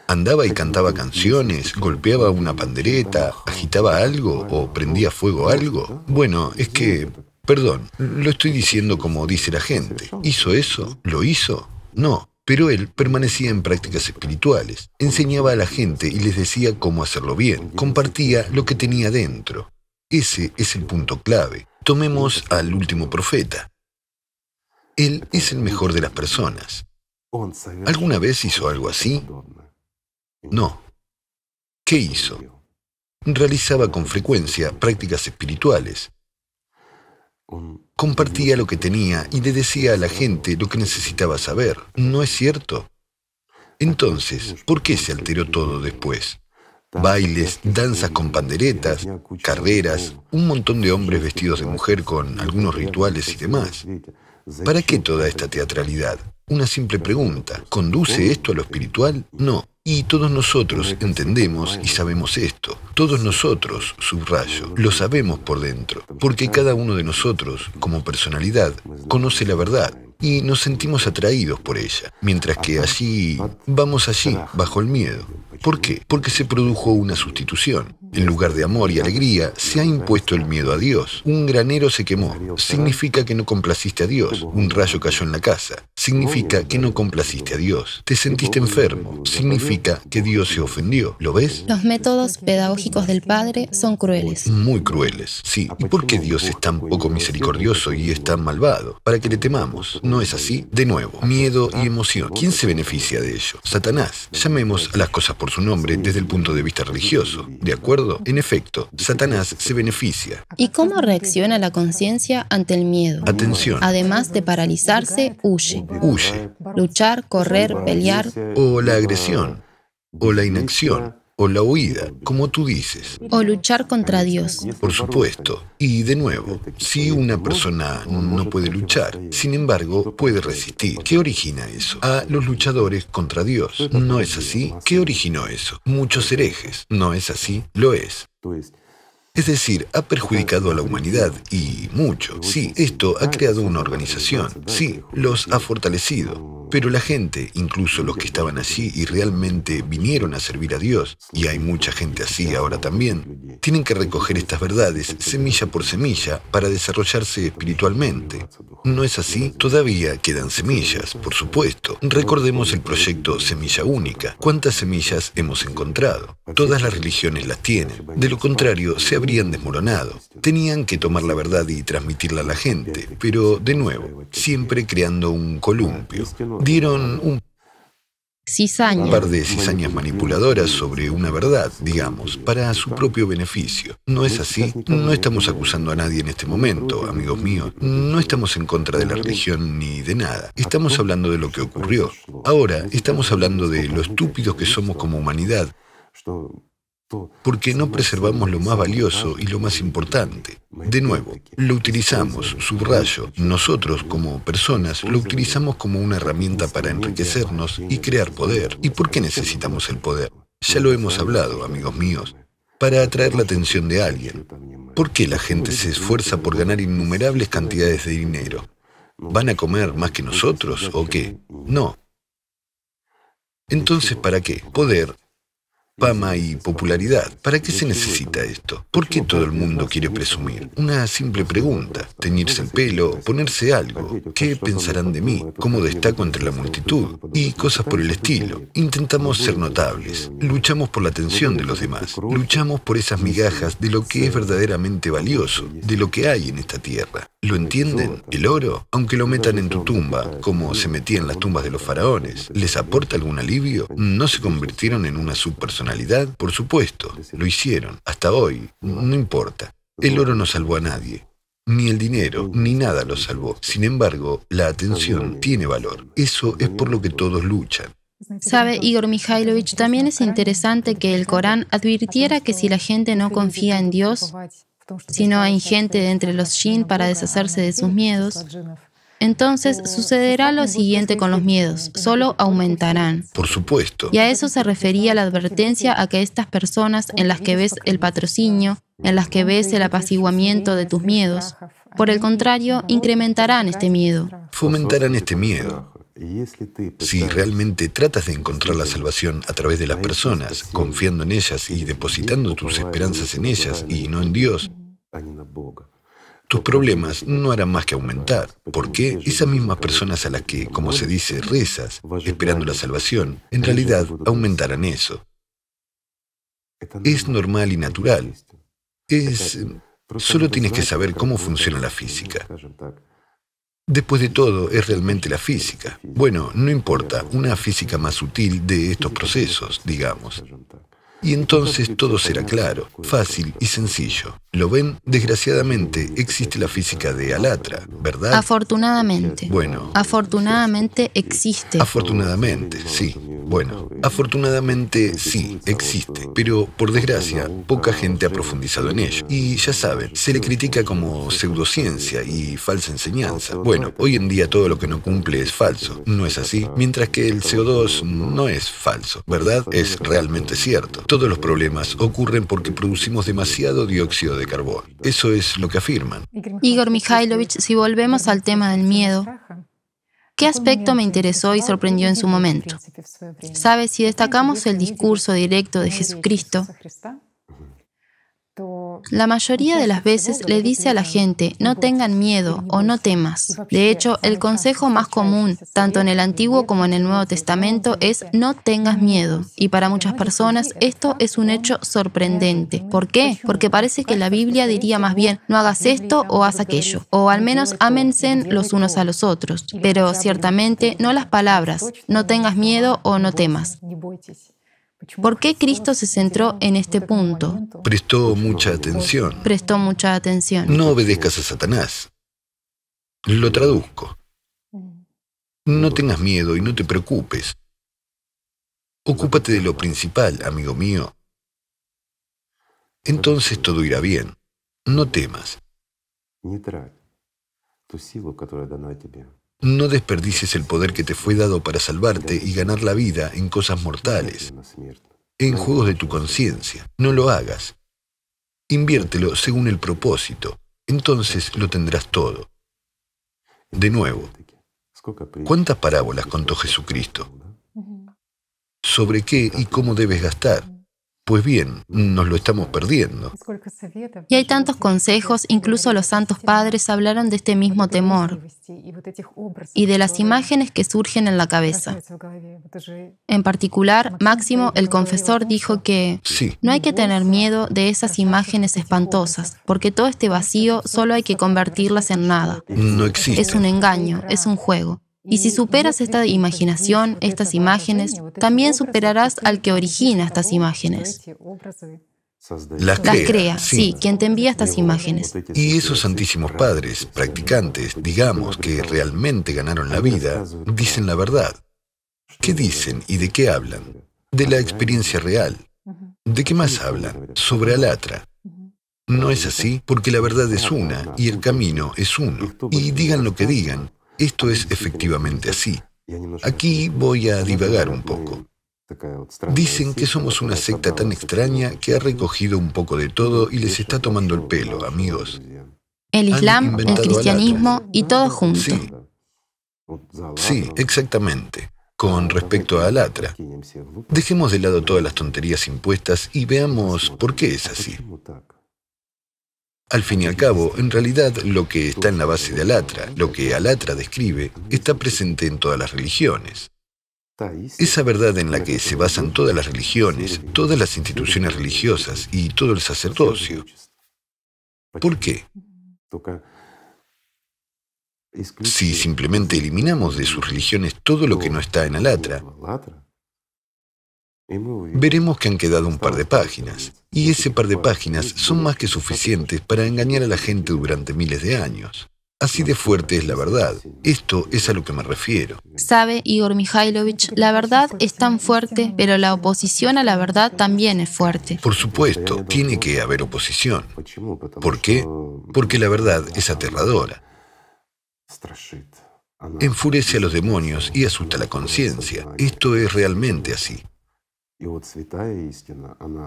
¿Andaba y cantaba canciones, golpeaba una pandereta, agitaba algo o prendía fuego algo? Bueno, es que, perdón, lo estoy diciendo como dice la gente. ¿Hizo eso? ¿Lo hizo? No, pero él permanecía en prácticas espirituales, enseñaba a la gente y les decía cómo hacerlo bien, compartía lo que tenía dentro. Ese es el punto clave. Tomemos al último profeta. Él es el mejor de las personas. ¿Alguna vez hizo algo así? No. ¿Qué hizo? Realizaba con frecuencia prácticas espirituales. Compartía lo que tenía y le decía a la gente lo que necesitaba saber. ¿No es cierto? Entonces, ¿por qué se alteró todo después? Bailes, danzas con panderetas, carreras, un montón de hombres vestidos de mujer con algunos rituales y demás. ¿Para qué toda esta teatralidad? Una simple pregunta. ¿Conduce esto a lo espiritual? No. Y todos nosotros entendemos y sabemos esto. Todos nosotros, subrayo, lo sabemos por dentro. Porque cada uno de nosotros, como personalidad, conoce la verdad y nos sentimos atraídos por ella. Mientras que vamos allí, bajo el miedo. ¿Por qué? Porque se produjo una sustitución. En lugar de amor y alegría, se ha impuesto el miedo a Dios. Un granero se quemó. Significa que no complaciste a Dios. Un rayo cayó en la casa. Significa que no complaciste a Dios. Te sentiste enfermo. Significa que Dios se ofendió. ¿Lo ves? Los métodos pedagógicos del Padre son crueles. Muy crueles, sí. ¿Y por qué Dios es tan poco misericordioso y es tan malvado? Para que le temamos. ¿No es así? De nuevo, miedo y emoción. ¿Quién se beneficia de ello? Satanás. Llamemos a las cosas por su nombre desde el punto de vista religioso. ¿De acuerdo? En efecto, Satanás se beneficia. ¿Y cómo reacciona la conciencia ante el miedo? Atención. Además de paralizarse, huye. Huye. Luchar, correr, pelear. O la agresión. O la inacción. O la huida, como tú dices. O luchar contra Dios. Por supuesto. Y de nuevo, si una persona no puede luchar, sin embargo, puede resistir. ¿Qué origina eso? A los luchadores contra Dios. ¿No es así? ¿Qué originó eso? Muchos herejes. ¿No es así? Lo es. Es decir, ha perjudicado a la humanidad y mucho. Sí, esto ha creado una organización. Sí, los ha fortalecido. Pero la gente, incluso los que estaban allí y realmente vinieron a servir a Dios, y hay mucha gente así ahora también, tienen que recoger estas verdades semilla por semilla para desarrollarse espiritualmente. ¿No es así? Todavía quedan semillas, por supuesto. Recordemos el proyecto Semilla Única. ¿Cuántas semillas hemos encontrado? Todas las religiones las tienen. De lo contrario, se habrían desmoronado. Tenían que tomar la verdad y transmitirla a la gente, pero, de nuevo, siempre creando un columpio. Dieron un par de cizañas manipuladoras sobre una verdad, digamos, para su propio beneficio. ¿No es así? No estamos acusando a nadie en este momento, amigos míos. No estamos en contra de la religión ni de nada. Estamos hablando de lo que ocurrió. Ahora, estamos hablando de lo estúpidos que somos como humanidad, porque no preservamos lo más valioso y lo más importante. De nuevo, lo utilizamos, subrayo, nosotros como personas lo utilizamos como una herramienta para enriquecernos y crear poder. ¿Y por qué necesitamos el poder? Ya lo hemos hablado, amigos míos, para atraer la atención de alguien. ¿Por qué la gente se esfuerza por ganar innumerables cantidades de dinero? ¿Van a comer más que nosotros o qué? No. Entonces, ¿para qué? Poder, fama y popularidad. ¿Para qué se necesita esto? ¿Por qué todo el mundo quiere presumir? Una simple pregunta. Teñirse el pelo, ponerse algo. ¿Qué pensarán de mí? ¿Cómo destaco entre la multitud? Y cosas por el estilo. Intentamos ser notables. Luchamos por la atención de los demás. Luchamos por esas migajas de lo que es verdaderamente valioso, de lo que hay en esta tierra. ¿Lo entienden? El oro, aunque lo metan en tu tumba, como se metía en las tumbas de los faraones, ¿les aporta algún alivio? ¿No se convirtieron en una subpersonalidad? Por supuesto, lo hicieron. Hasta hoy, no importa. El oro no salvó a nadie. Ni el dinero, ni nada lo salvó. Sin embargo, la atención tiene valor. Eso es por lo que todos luchan. Sabe, Igor Mikhailovich, también es interesante que el Corán advirtiera que si la gente no confía en Dios, sino en gente de entre los jinn para deshacerse de sus miedos, entonces sucederá lo siguiente con los miedos, solo aumentarán. Por supuesto. Y a eso se refería la advertencia a que estas personas en las que ves el patrocinio, en las que ves el apaciguamiento de tus miedos, por el contrario, incrementarán este miedo. Fomentarán este miedo. Si realmente tratas de encontrar la salvación a través de las personas, confiando en ellas y depositando tus esperanzas en ellas y no en Dios, tus problemas no harán más que aumentar. ¿Por qué? Esas mismas personas a las que, como se dice, rezas, esperando la salvación, en realidad aumentarán eso. Es normal y natural. Solo tienes que saber cómo funciona la física. Después de todo, es realmente la física. Bueno, no importa, una física más sutil de estos procesos, digamos. Y entonces todo será claro, fácil y sencillo. ¿Lo ven? Desgraciadamente existe la física de Alatra, ¿verdad? Afortunadamente. Bueno. Afortunadamente existe. Afortunadamente, sí. Bueno, afortunadamente sí, existe. Pero, por desgracia, poca gente ha profundizado en ello. Y ya saben, se le critica como pseudociencia y falsa enseñanza. Bueno, hoy en día todo lo que no cumple es falso, ¿no es así? Mientras que el CO2 no es falso, ¿verdad? Es realmente cierto. Todos los problemas ocurren porque producimos demasiado dióxido de carbono. Eso es lo que afirman. Igor Mikhailovich, si volvemos al tema del miedo, ¿qué aspecto me interesó y sorprendió en su momento? ¿Sabe? Si destacamos el discurso directo de Jesucristo, la mayoría de las veces le dice a la gente, no tengan miedo o no temas. De hecho, el consejo más común, tanto en el Antiguo como en el Nuevo Testamento, es no tengas miedo. Y para muchas personas esto es un hecho sorprendente. ¿Por qué? Porque parece que la Biblia diría más bien, no hagas esto o haz aquello. O al menos ámense los unos a los otros. Pero ciertamente no las palabras, no tengas miedo o no temas. ¿Por qué Cristo se centró en este punto? Prestó mucha atención. Prestó mucha atención. No obedezcas a Satanás. Lo traduzco. No tengas miedo y no te preocupes. Ocúpate de lo principal, amigo mío. Entonces todo irá bien. No temas. No desperdicies el poder que te fue dado para salvarte y ganar la vida en cosas mortales, en juegos de tu conciencia. No lo hagas. Inviértelo según el propósito. Entonces lo tendrás todo. De nuevo, ¿cuántas parábolas contó Jesucristo? ¿Sobre qué y cómo debes gastar? Pues bien, nos lo estamos perdiendo. Y hay tantos consejos, incluso los santos padres hablaron de este mismo temor y de las imágenes que surgen en la cabeza. En particular, Máximo, el confesor, dijo que no hay que tener miedo de esas imágenes espantosas, porque todo este vacío solo hay que convertirlas en nada. No existe. Es un engaño, es un juego. Y si superas esta imaginación, estas imágenes, también superarás al que origina estas imágenes. Las crea, sí, quien te envía estas imágenes. Y esos santísimos padres, practicantes, digamos, que realmente ganaron la vida, dicen la verdad. ¿Qué dicen y de qué hablan? De la experiencia real. ¿De qué más hablan? Sobre Alatra. No es así, porque la verdad es una y el camino es uno. Y digan lo que digan, esto es efectivamente así. Aquí voy a divagar un poco. Dicen que somos una secta tan extraña que ha recogido un poco de todo y les está tomando el pelo, amigos. El Islam, el cristianismo y todo junto. Sí, exactamente. Con respecto a Alatra, dejemos de lado todas las tonterías impuestas y veamos por qué es así. Al fin y al cabo, en realidad, lo que está en la base de Alatra, lo que Alatra describe, está presente en todas las religiones. Esa verdad en la que se basan todas las religiones, todas las instituciones religiosas y todo el sacerdocio. ¿Por qué? Si simplemente eliminamos de sus religiones todo lo que no está en Alatra, veremos que han quedado un par de páginas, y ese par de páginas son más que suficientes para engañar a la gente durante miles de años. Así de fuerte es la verdad. Esto es a lo que me refiero. Sabe, Igor Mikhailovich, la verdad es tan fuerte, pero la oposición a la verdad también es fuerte. Por supuesto, tiene que haber oposición. ¿Por qué? Porque la verdad es aterradora. Enfurece a los demonios y asusta la conciencia. Esto es realmente así.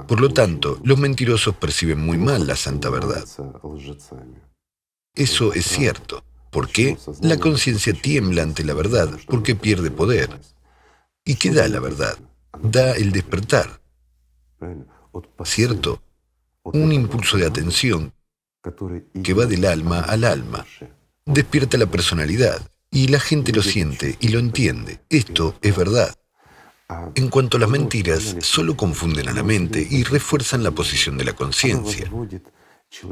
Por lo tanto, los mentirosos perciben muy mal la santa verdad. Eso es cierto. ¿Por qué? La conciencia tiembla ante la verdad porque pierde poder. ¿Y qué da la verdad? Da el despertar. ¿Cierto? Un impulso de atención que va del alma al alma. Despierta la personalidad y la gente lo siente y lo entiende. Esto es verdad. En cuanto a las mentiras, solo confunden a la mente y refuerzan la posición de la conciencia.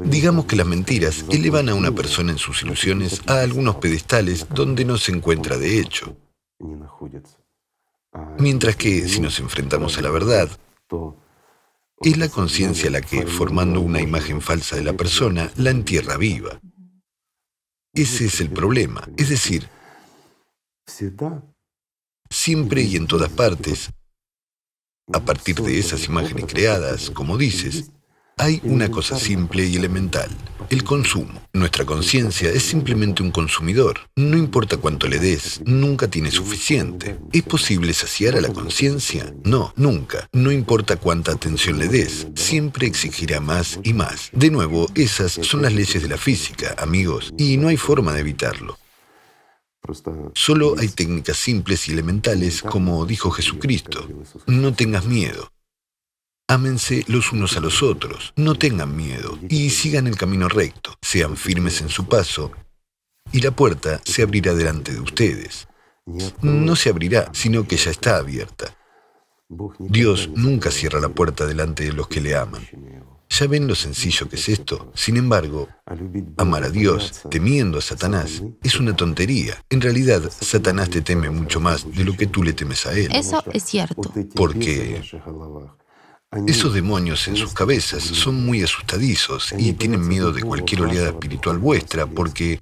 Digamos que las mentiras elevan a una persona en sus ilusiones a algunos pedestales donde no se encuentra de hecho. Mientras que, si nos enfrentamos a la verdad, es la conciencia la que, formando una imagen falsa de la persona, la entierra viva. Ese es el problema. Es decir, siempre y en todas partes, a partir de esas imágenes creadas, como dices, hay una cosa simple y elemental, el consumo. Nuestra conciencia es simplemente un consumidor. No importa cuánto le des, nunca tiene suficiente. ¿Es posible saciar a la conciencia? No, nunca. No importa cuánta atención le des, siempre exigirá más y más. De nuevo, esas son las leyes de la física, amigos, y no hay forma de evitarlo. Solo hay técnicas simples y elementales, como dijo Jesucristo. No tengas miedo. Ámense los unos a los otros, no tengan miedo y sigan el camino recto, sean firmes en su paso y la puerta se abrirá delante de ustedes. No se abrirá, sino que ya está abierta. Dios nunca cierra la puerta delante de los que le aman. ¿Ya ven lo sencillo que es esto? Sin embargo, amar a Dios temiendo a Satanás es una tontería. En realidad, Satanás te teme mucho más de lo que tú le temes a él. Eso es cierto. Porque esos demonios en sus cabezas son muy asustadizos y tienen miedo de cualquier oleada espiritual vuestra porque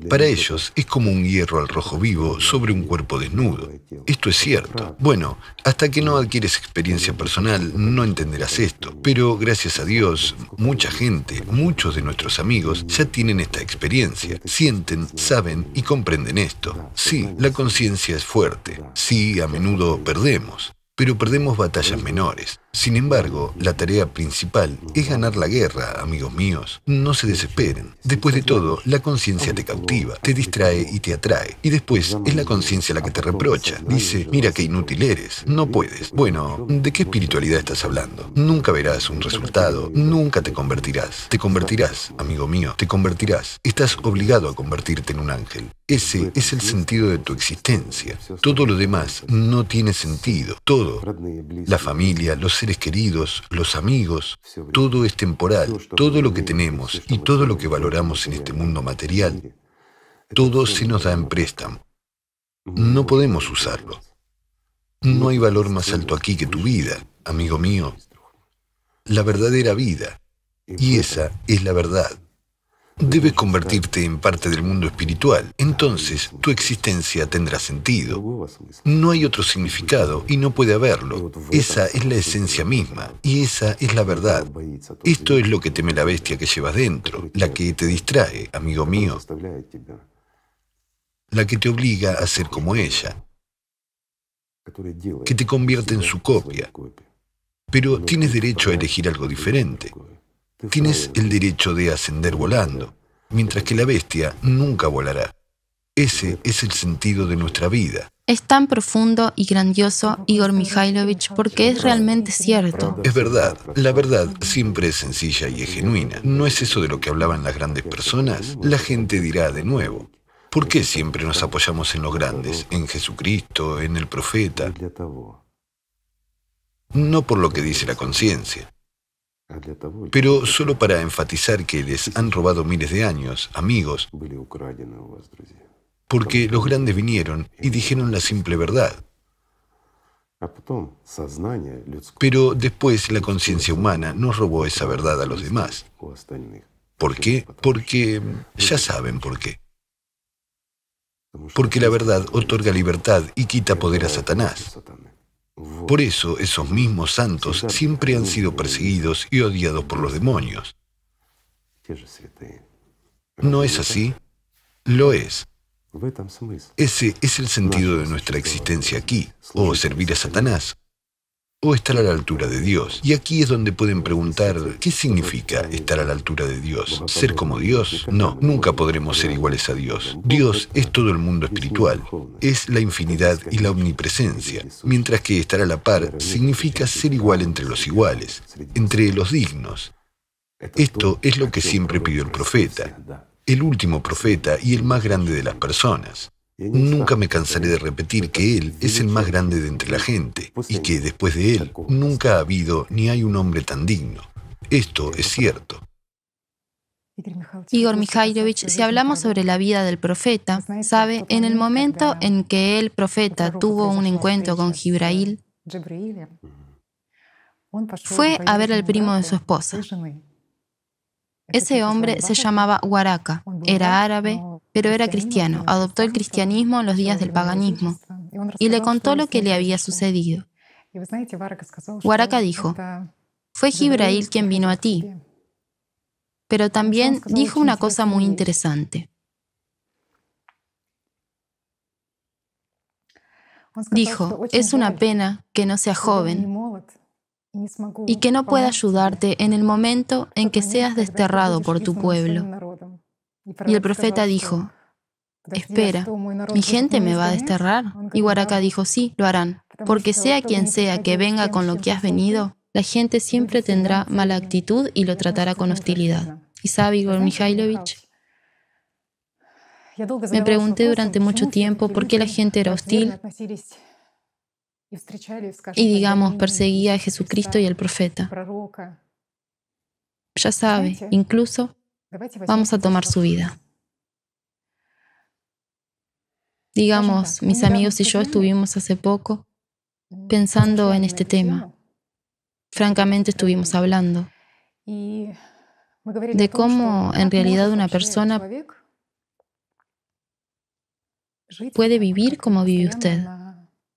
para ellos es como un hierro al rojo vivo sobre un cuerpo desnudo. Esto es cierto. Bueno, hasta que no adquieres experiencia personal no entenderás esto. Pero gracias a Dios, mucha gente, muchos de nuestros amigos ya tienen esta experiencia. Sienten, saben y comprenden esto. Sí, la conciencia es fuerte. Sí, a menudo perdemos. Pero perdemos batallas menores. Sin embargo, la tarea principal es ganar la guerra, amigos míos. No se desesperen. Después de todo, la conciencia te cautiva, te distrae y te atrae. Y después es la conciencia la que te reprocha. Dice, mira qué inútil eres, no puedes. Bueno, ¿de qué espiritualidad estás hablando? Nunca verás un resultado, nunca te convertirás. Te convertirás, amigo mío, te convertirás. Estás obligado a convertirte en un ángel. Ese es el sentido de tu existencia. Todo lo demás no tiene sentido. Todo, la familia, los seres queridos, los amigos, todo es temporal. Todo lo que tenemos y todo lo que valoramos en este mundo material, todo se nos da en préstamo. No podemos usarlo. No hay valor más alto aquí que tu vida, amigo mío. La verdadera vida. Y esa es la verdad. Debes convertirte en parte del mundo espiritual. Entonces, tu existencia tendrá sentido. No hay otro significado y no puede haberlo. Esa es la esencia misma y esa es la verdad. Esto es lo que teme la bestia que llevas dentro, la que te distrae, amigo mío, la que te obliga a ser como ella, que te convierte en su copia. Pero tienes derecho a elegir algo diferente. Tienes el derecho de ascender volando, mientras que la bestia nunca volará. Ese es el sentido de nuestra vida. Es tan profundo y grandioso, Igor Mikhailovich, porque es realmente cierto. Es verdad. La verdad siempre es sencilla y es genuina. ¿No es eso de lo que hablaban las grandes personas? La gente dirá de nuevo, ¿por qué siempre nos apoyamos en los grandes, en Jesucristo, en el profeta? No por lo que dice la conciencia, pero solo para enfatizar que les han robado miles de años, amigos, porque los grandes vinieron y dijeron la simple verdad. Pero después la conciencia humana nos robó esa verdad a los demás. ¿Por qué? Porque ya saben por qué. Porque la verdad otorga libertad y quita poder a Satanás. Por eso esos mismos santos siempre han sido perseguidos y odiados por los demonios. ¿No es así? Lo es. Ese es el sentido de nuestra existencia aquí, o servir a Satanás, o estar a la altura de Dios. Y aquí es donde pueden preguntar, ¿qué significa estar a la altura de Dios? ¿Ser como Dios? No, nunca podremos ser iguales a Dios. Dios es todo el mundo espiritual, es la infinidad y la omnipresencia, mientras que estar a la par significa ser igual entre los iguales, entre los dignos. Esto es lo que siempre pidió el profeta, el último profeta y el más grande de las personas. Nunca me cansaré de repetir que Él es el más grande de entre la gente y que después de Él nunca ha habido ni hay un hombre tan digno. Esto es cierto. Igor Mikhailovich, si hablamos sobre la vida del profeta, sabe, en el momento en que el profeta tuvo un encuentro con Jibrail, fue a ver al primo de su esposa. Ese hombre se llamaba Waraka, era árabe, pero era cristiano, adoptó el cristianismo en los días del paganismo y le contó lo que le había sucedido. Waraka dijo, fue Jibrail quien vino a ti, pero también dijo una cosa muy interesante. Dijo, es una pena que no sea joven y que no pueda ayudarte en el momento en que seas desterrado por tu pueblo. Y el profeta dijo, espera, ¿mi gente me va a desterrar? Y Waraka dijo, sí, lo harán, porque sea quien sea que venga con lo que has venido, la gente siempre tendrá mala actitud y lo tratará con hostilidad. ¿Y sabe, Igor Mikhailovich? Me pregunté durante mucho tiempo por qué la gente era hostil y, digamos, perseguía a Jesucristo y al profeta. Ya sabe, incluso vamos a tomar su vida. Digamos, mis amigos y yo estuvimos hace poco pensando en este tema. Francamente estuvimos hablando de cómo en realidad una persona puede vivir como vive usted,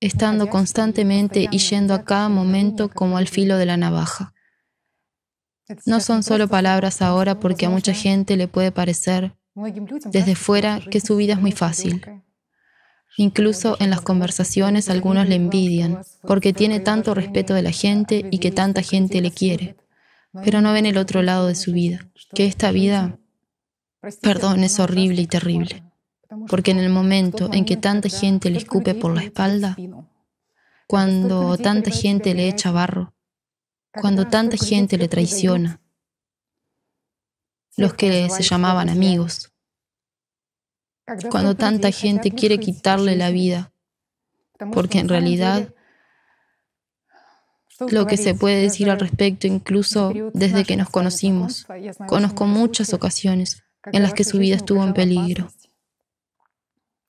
estando constantemente y yendo a cada momento como al filo de la navaja. No son solo palabras ahora porque a mucha gente le puede parecer desde fuera que su vida es muy fácil. Incluso en las conversaciones algunos le envidian porque tiene tanto respeto de la gente y que tanta gente le quiere, pero no ven el otro lado de su vida, que esta vida, perdón, es horrible y terrible. Porque en el momento en que tanta gente le escupe por la espalda, cuando tanta gente le echa barro, cuando tanta gente le traiciona, los que se llamaban amigos, cuando tanta gente quiere quitarle la vida, porque en realidad lo que se puede decir al respecto, incluso desde que nos conocimos, conozco muchas ocasiones en las que su vida estuvo en peligro.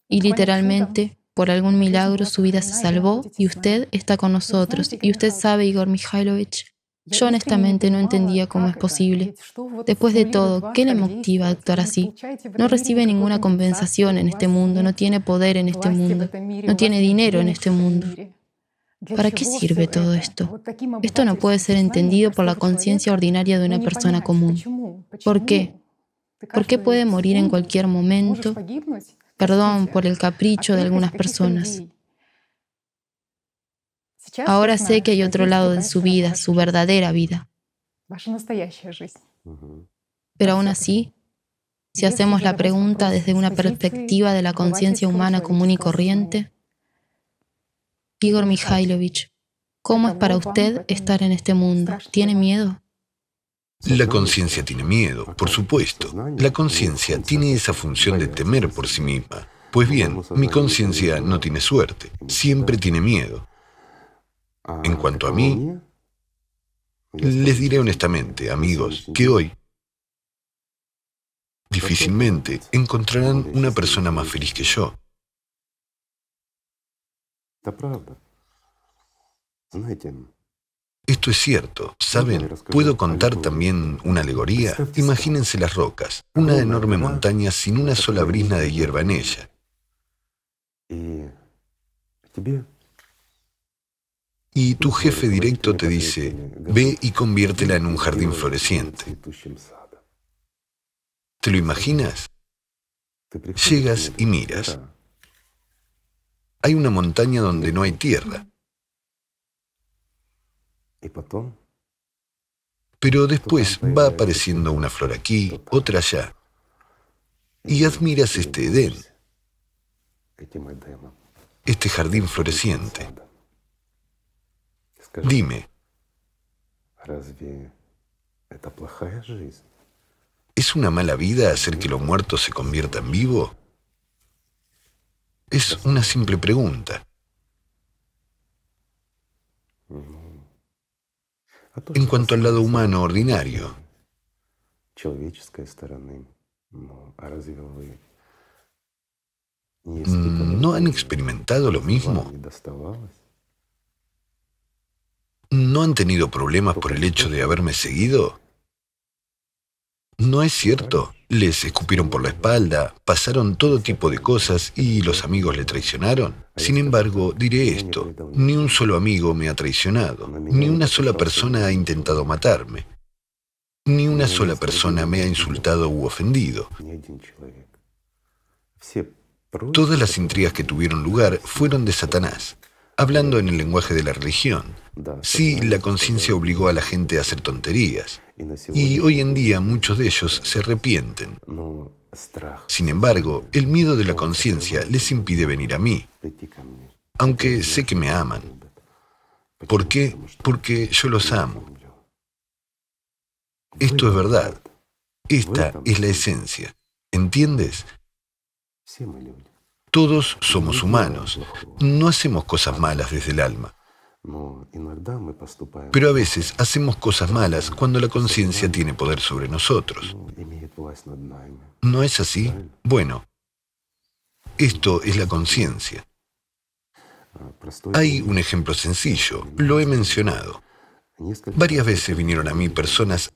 Y literalmente, por algún milagro, su vida se salvó y usted está con nosotros. Y usted sabe, Igor Mikhailovich, yo honestamente no entendía cómo es posible. Después de todo, ¿qué le motiva a actuar así? No recibe ninguna compensación en este mundo, no tiene poder en este mundo, no tiene dinero en este mundo. ¿Para qué sirve todo esto? Esto no puede ser entendido por la conciencia ordinaria de una persona común. ¿Por qué? ¿Por qué puede morir en cualquier momento? Perdón por el capricho de algunas personas. Ahora sé que hay otro lado de su vida, su verdadera vida. Pero aún así, si hacemos la pregunta desde una perspectiva de la conciencia humana común y corriente, Igor Mikhailovich, ¿cómo es para usted estar en este mundo? ¿Tiene miedo? La conciencia tiene miedo, por supuesto. La conciencia tiene esa función de temer por sí misma. Pues bien, mi conciencia no tiene suerte, siempre tiene miedo. En cuanto a mí, les diré honestamente, amigos, que hoy Difícilmente encontrarán una persona más feliz que yo. Esto es cierto, ¿saben? ¿Puedo contar también una alegoría? Imagínense las rocas, una enorme montaña sin una sola brizna de hierba en ella. Y tu jefe directo te dice, ve y conviértela en un jardín floreciente. ¿Te lo imaginas? Llegas y miras. Hay una montaña donde no hay tierra. Pero después va apareciendo una flor aquí, otra allá. Y admiras este Edén, este jardín floreciente. Dime, ¿es una mala vida hacer que lo muerto se convierta en vivo? Es una simple pregunta. En cuanto al lado humano ordinario, ¿no han experimentado lo mismo? ¿No han tenido problemas por el hecho de haberme seguido? ¿No es cierto? Les escupieron por la espalda, pasaron todo tipo de cosas y los amigos le traicionaron. Sin embargo, diré esto, ni un solo amigo me ha traicionado, ni una sola persona ha intentado matarme, ni una sola persona me ha insultado u ofendido. Todas las intrigas que tuvieron lugar fueron de Satanás, hablando en el lenguaje de la religión. Sí, la conciencia obligó a la gente a hacer tonterías. Y hoy en día muchos de ellos se arrepienten. Sin embargo, el miedo de la conciencia les impide venir a mí, aunque sé que me aman. ¿Por qué? Porque yo los amo. Esto es verdad. Esta es la esencia. ¿Entiendes? Todos somos humanos. No hacemos cosas malas desde el alma. Pero a veces hacemos cosas malas cuando la conciencia tiene poder sobre nosotros. ¿No es así? Bueno, esto es la conciencia. Hay un ejemplo sencillo, lo he mencionado. Varias veces vinieron a mí personas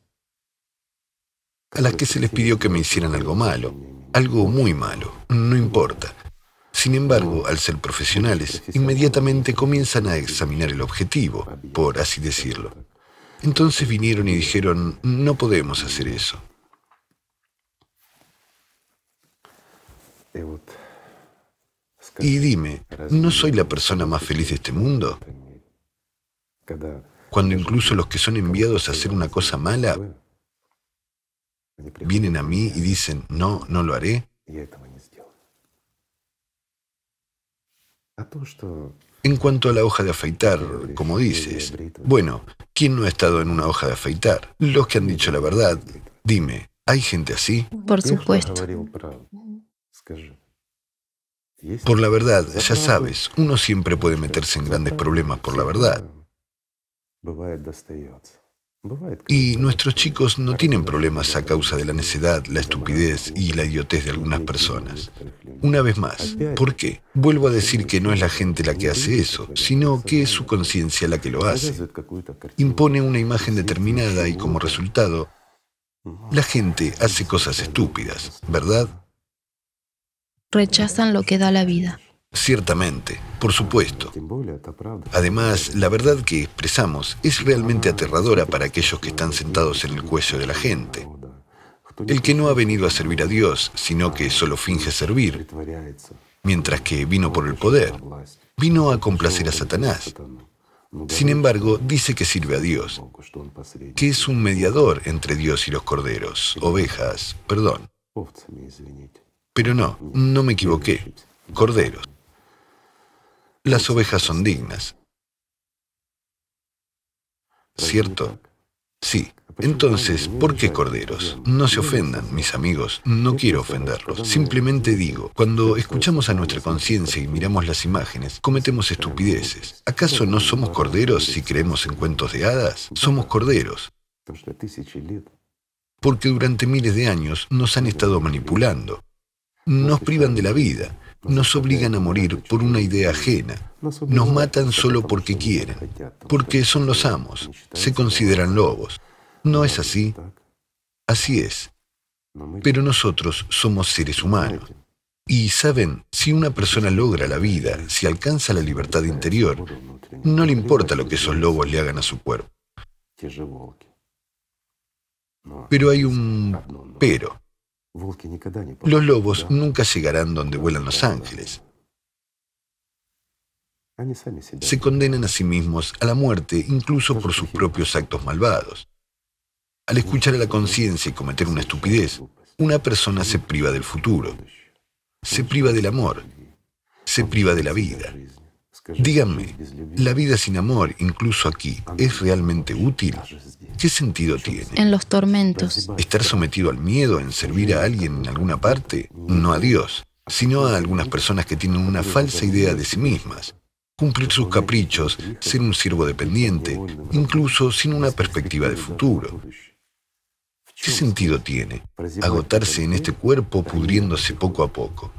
a las que se les pidió que me hicieran algo malo, algo muy malo, no importa. Sin embargo, al ser profesionales, inmediatamente comienzan a examinar el objetivo, por así decirlo. Entonces vinieron y dijeron, no podemos hacer eso. Y dime, ¿no soy la persona más feliz de este mundo? Cuando incluso los que son enviados a hacer una cosa mala, vienen a mí y dicen, no, no lo haré. En cuanto a la hoja de afeitar, como dices, bueno, ¿quién no ha estado en una hoja de afeitar? Los que han dicho la verdad. Dime, ¿hay gente así? Por supuesto. Por la verdad, ya sabes, uno siempre puede meterse en grandes problemas por la verdad. Y nuestros chicos no tienen problemas a causa de la necedad, la estupidez y la idiotez de algunas personas. Una vez más, ¿por qué? Vuelvo a decir que no es la gente la que hace eso, sino que es su conciencia la que lo hace. Impone una imagen determinada y como resultado, la gente hace cosas estúpidas, ¿verdad? Rechazan lo que da la vida. Ciertamente, por supuesto. Además, la verdad que expresamos es realmente aterradora para aquellos que están sentados en el cuello de la gente. El que no ha venido a servir a Dios, sino que solo finge servir, mientras que vino por el poder, vino a complacer a Satanás. Sin embargo, dice que sirve a Dios, que es un mediador entre Dios y los corderos, ovejas, perdón. Pero no, no me equivoqué, corderos. Las ovejas son dignas. ¿Cierto? Sí. Entonces, ¿por qué corderos? No se ofendan, mis amigos, no quiero ofenderlos. Simplemente digo, cuando escuchamos a nuestra conciencia y miramos las imágenes, cometemos estupideces. ¿Acaso no somos corderos si creemos en cuentos de hadas? Somos corderos. porque durante miles de años nos han estado manipulando. Nos privan de la vida, nos obligan a morir por una idea ajena, nos matan solo porque quieren, porque son los amos, se consideran lobos. ¿No es así? Así es. Pero nosotros somos seres humanos. Y saben, si una persona logra la vida, si alcanza la libertad interior, no le importa lo que esos lobos le hagan a su cuerpo. Pero hay un pero. Los lobos nunca llegarán donde vuelan los ángeles. Se condenan a sí mismos a la muerte incluso por sus propios actos malvados. Al escuchar a la conciencia y cometer una estupidez, una persona se priva del futuro, se priva del amor, se priva de la vida. Díganme, ¿la vida sin amor, incluso aquí, es realmente útil? ¿Qué sentido tiene? En los tormentos. ¿Estar sometido al miedo en servir a alguien en alguna parte? No a Dios, sino a algunas personas que tienen una falsa idea de sí mismas. Cumplir sus caprichos, ser un siervo dependiente, incluso sin una perspectiva de futuro. ¿Qué sentido tiene agotarse en este cuerpo pudriéndose poco a poco?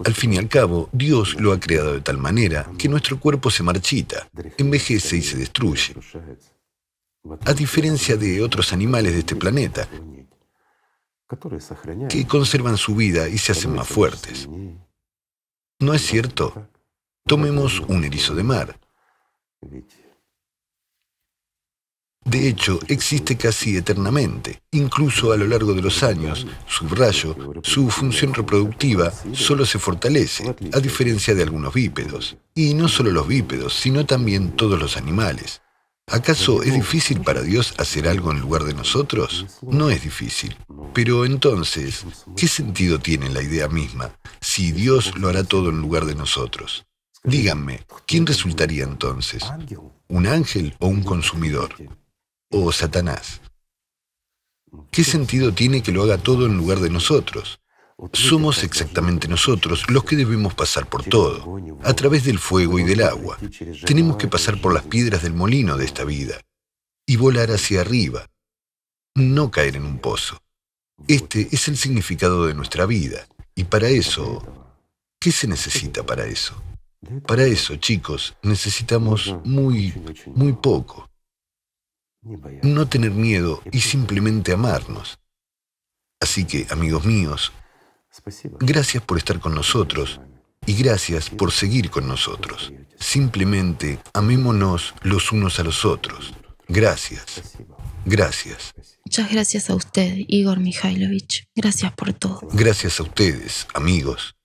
Al fin y al cabo, Dios lo ha creado de tal manera que nuestro cuerpo se marchita, envejece y se destruye. A diferencia de otros animales de este planeta, que conservan su vida y se hacen más fuertes. ¿No es cierto? Tomemos un erizo de mar. De hecho, existe casi eternamente. Incluso a lo largo de los años, subrayo, su función reproductiva solo se fortalece, a diferencia de algunos bípedos. Y no solo los bípedos, sino también todos los animales. ¿Acaso es difícil para Dios hacer algo en lugar de nosotros? No es difícil. Pero entonces, ¿qué sentido tiene la idea misma si Dios lo hará todo en lugar de nosotros? Díganme, ¿quién resultaría entonces? ¿Un ángel o un consumidor? ¿O Satanás? ¿Qué sentido tiene que lo haga todo en lugar de nosotros? Somos exactamente nosotros los que debemos pasar por todo, a través del fuego y del agua. Tenemos que pasar por las piedras del molino de esta vida y volar hacia arriba, no caer en un pozo. Este es el significado de nuestra vida. Y para eso, ¿qué se necesita para eso? Para eso, chicos, necesitamos muy poco. No tener miedo y simplemente amarnos. Así que, amigos míos, gracias por estar con nosotros y gracias por seguir con nosotros. Simplemente amémonos los unos a los otros. Gracias. Gracias. Muchas gracias a usted, Igor Mikhailovich. Gracias por todo. Gracias a ustedes, amigos.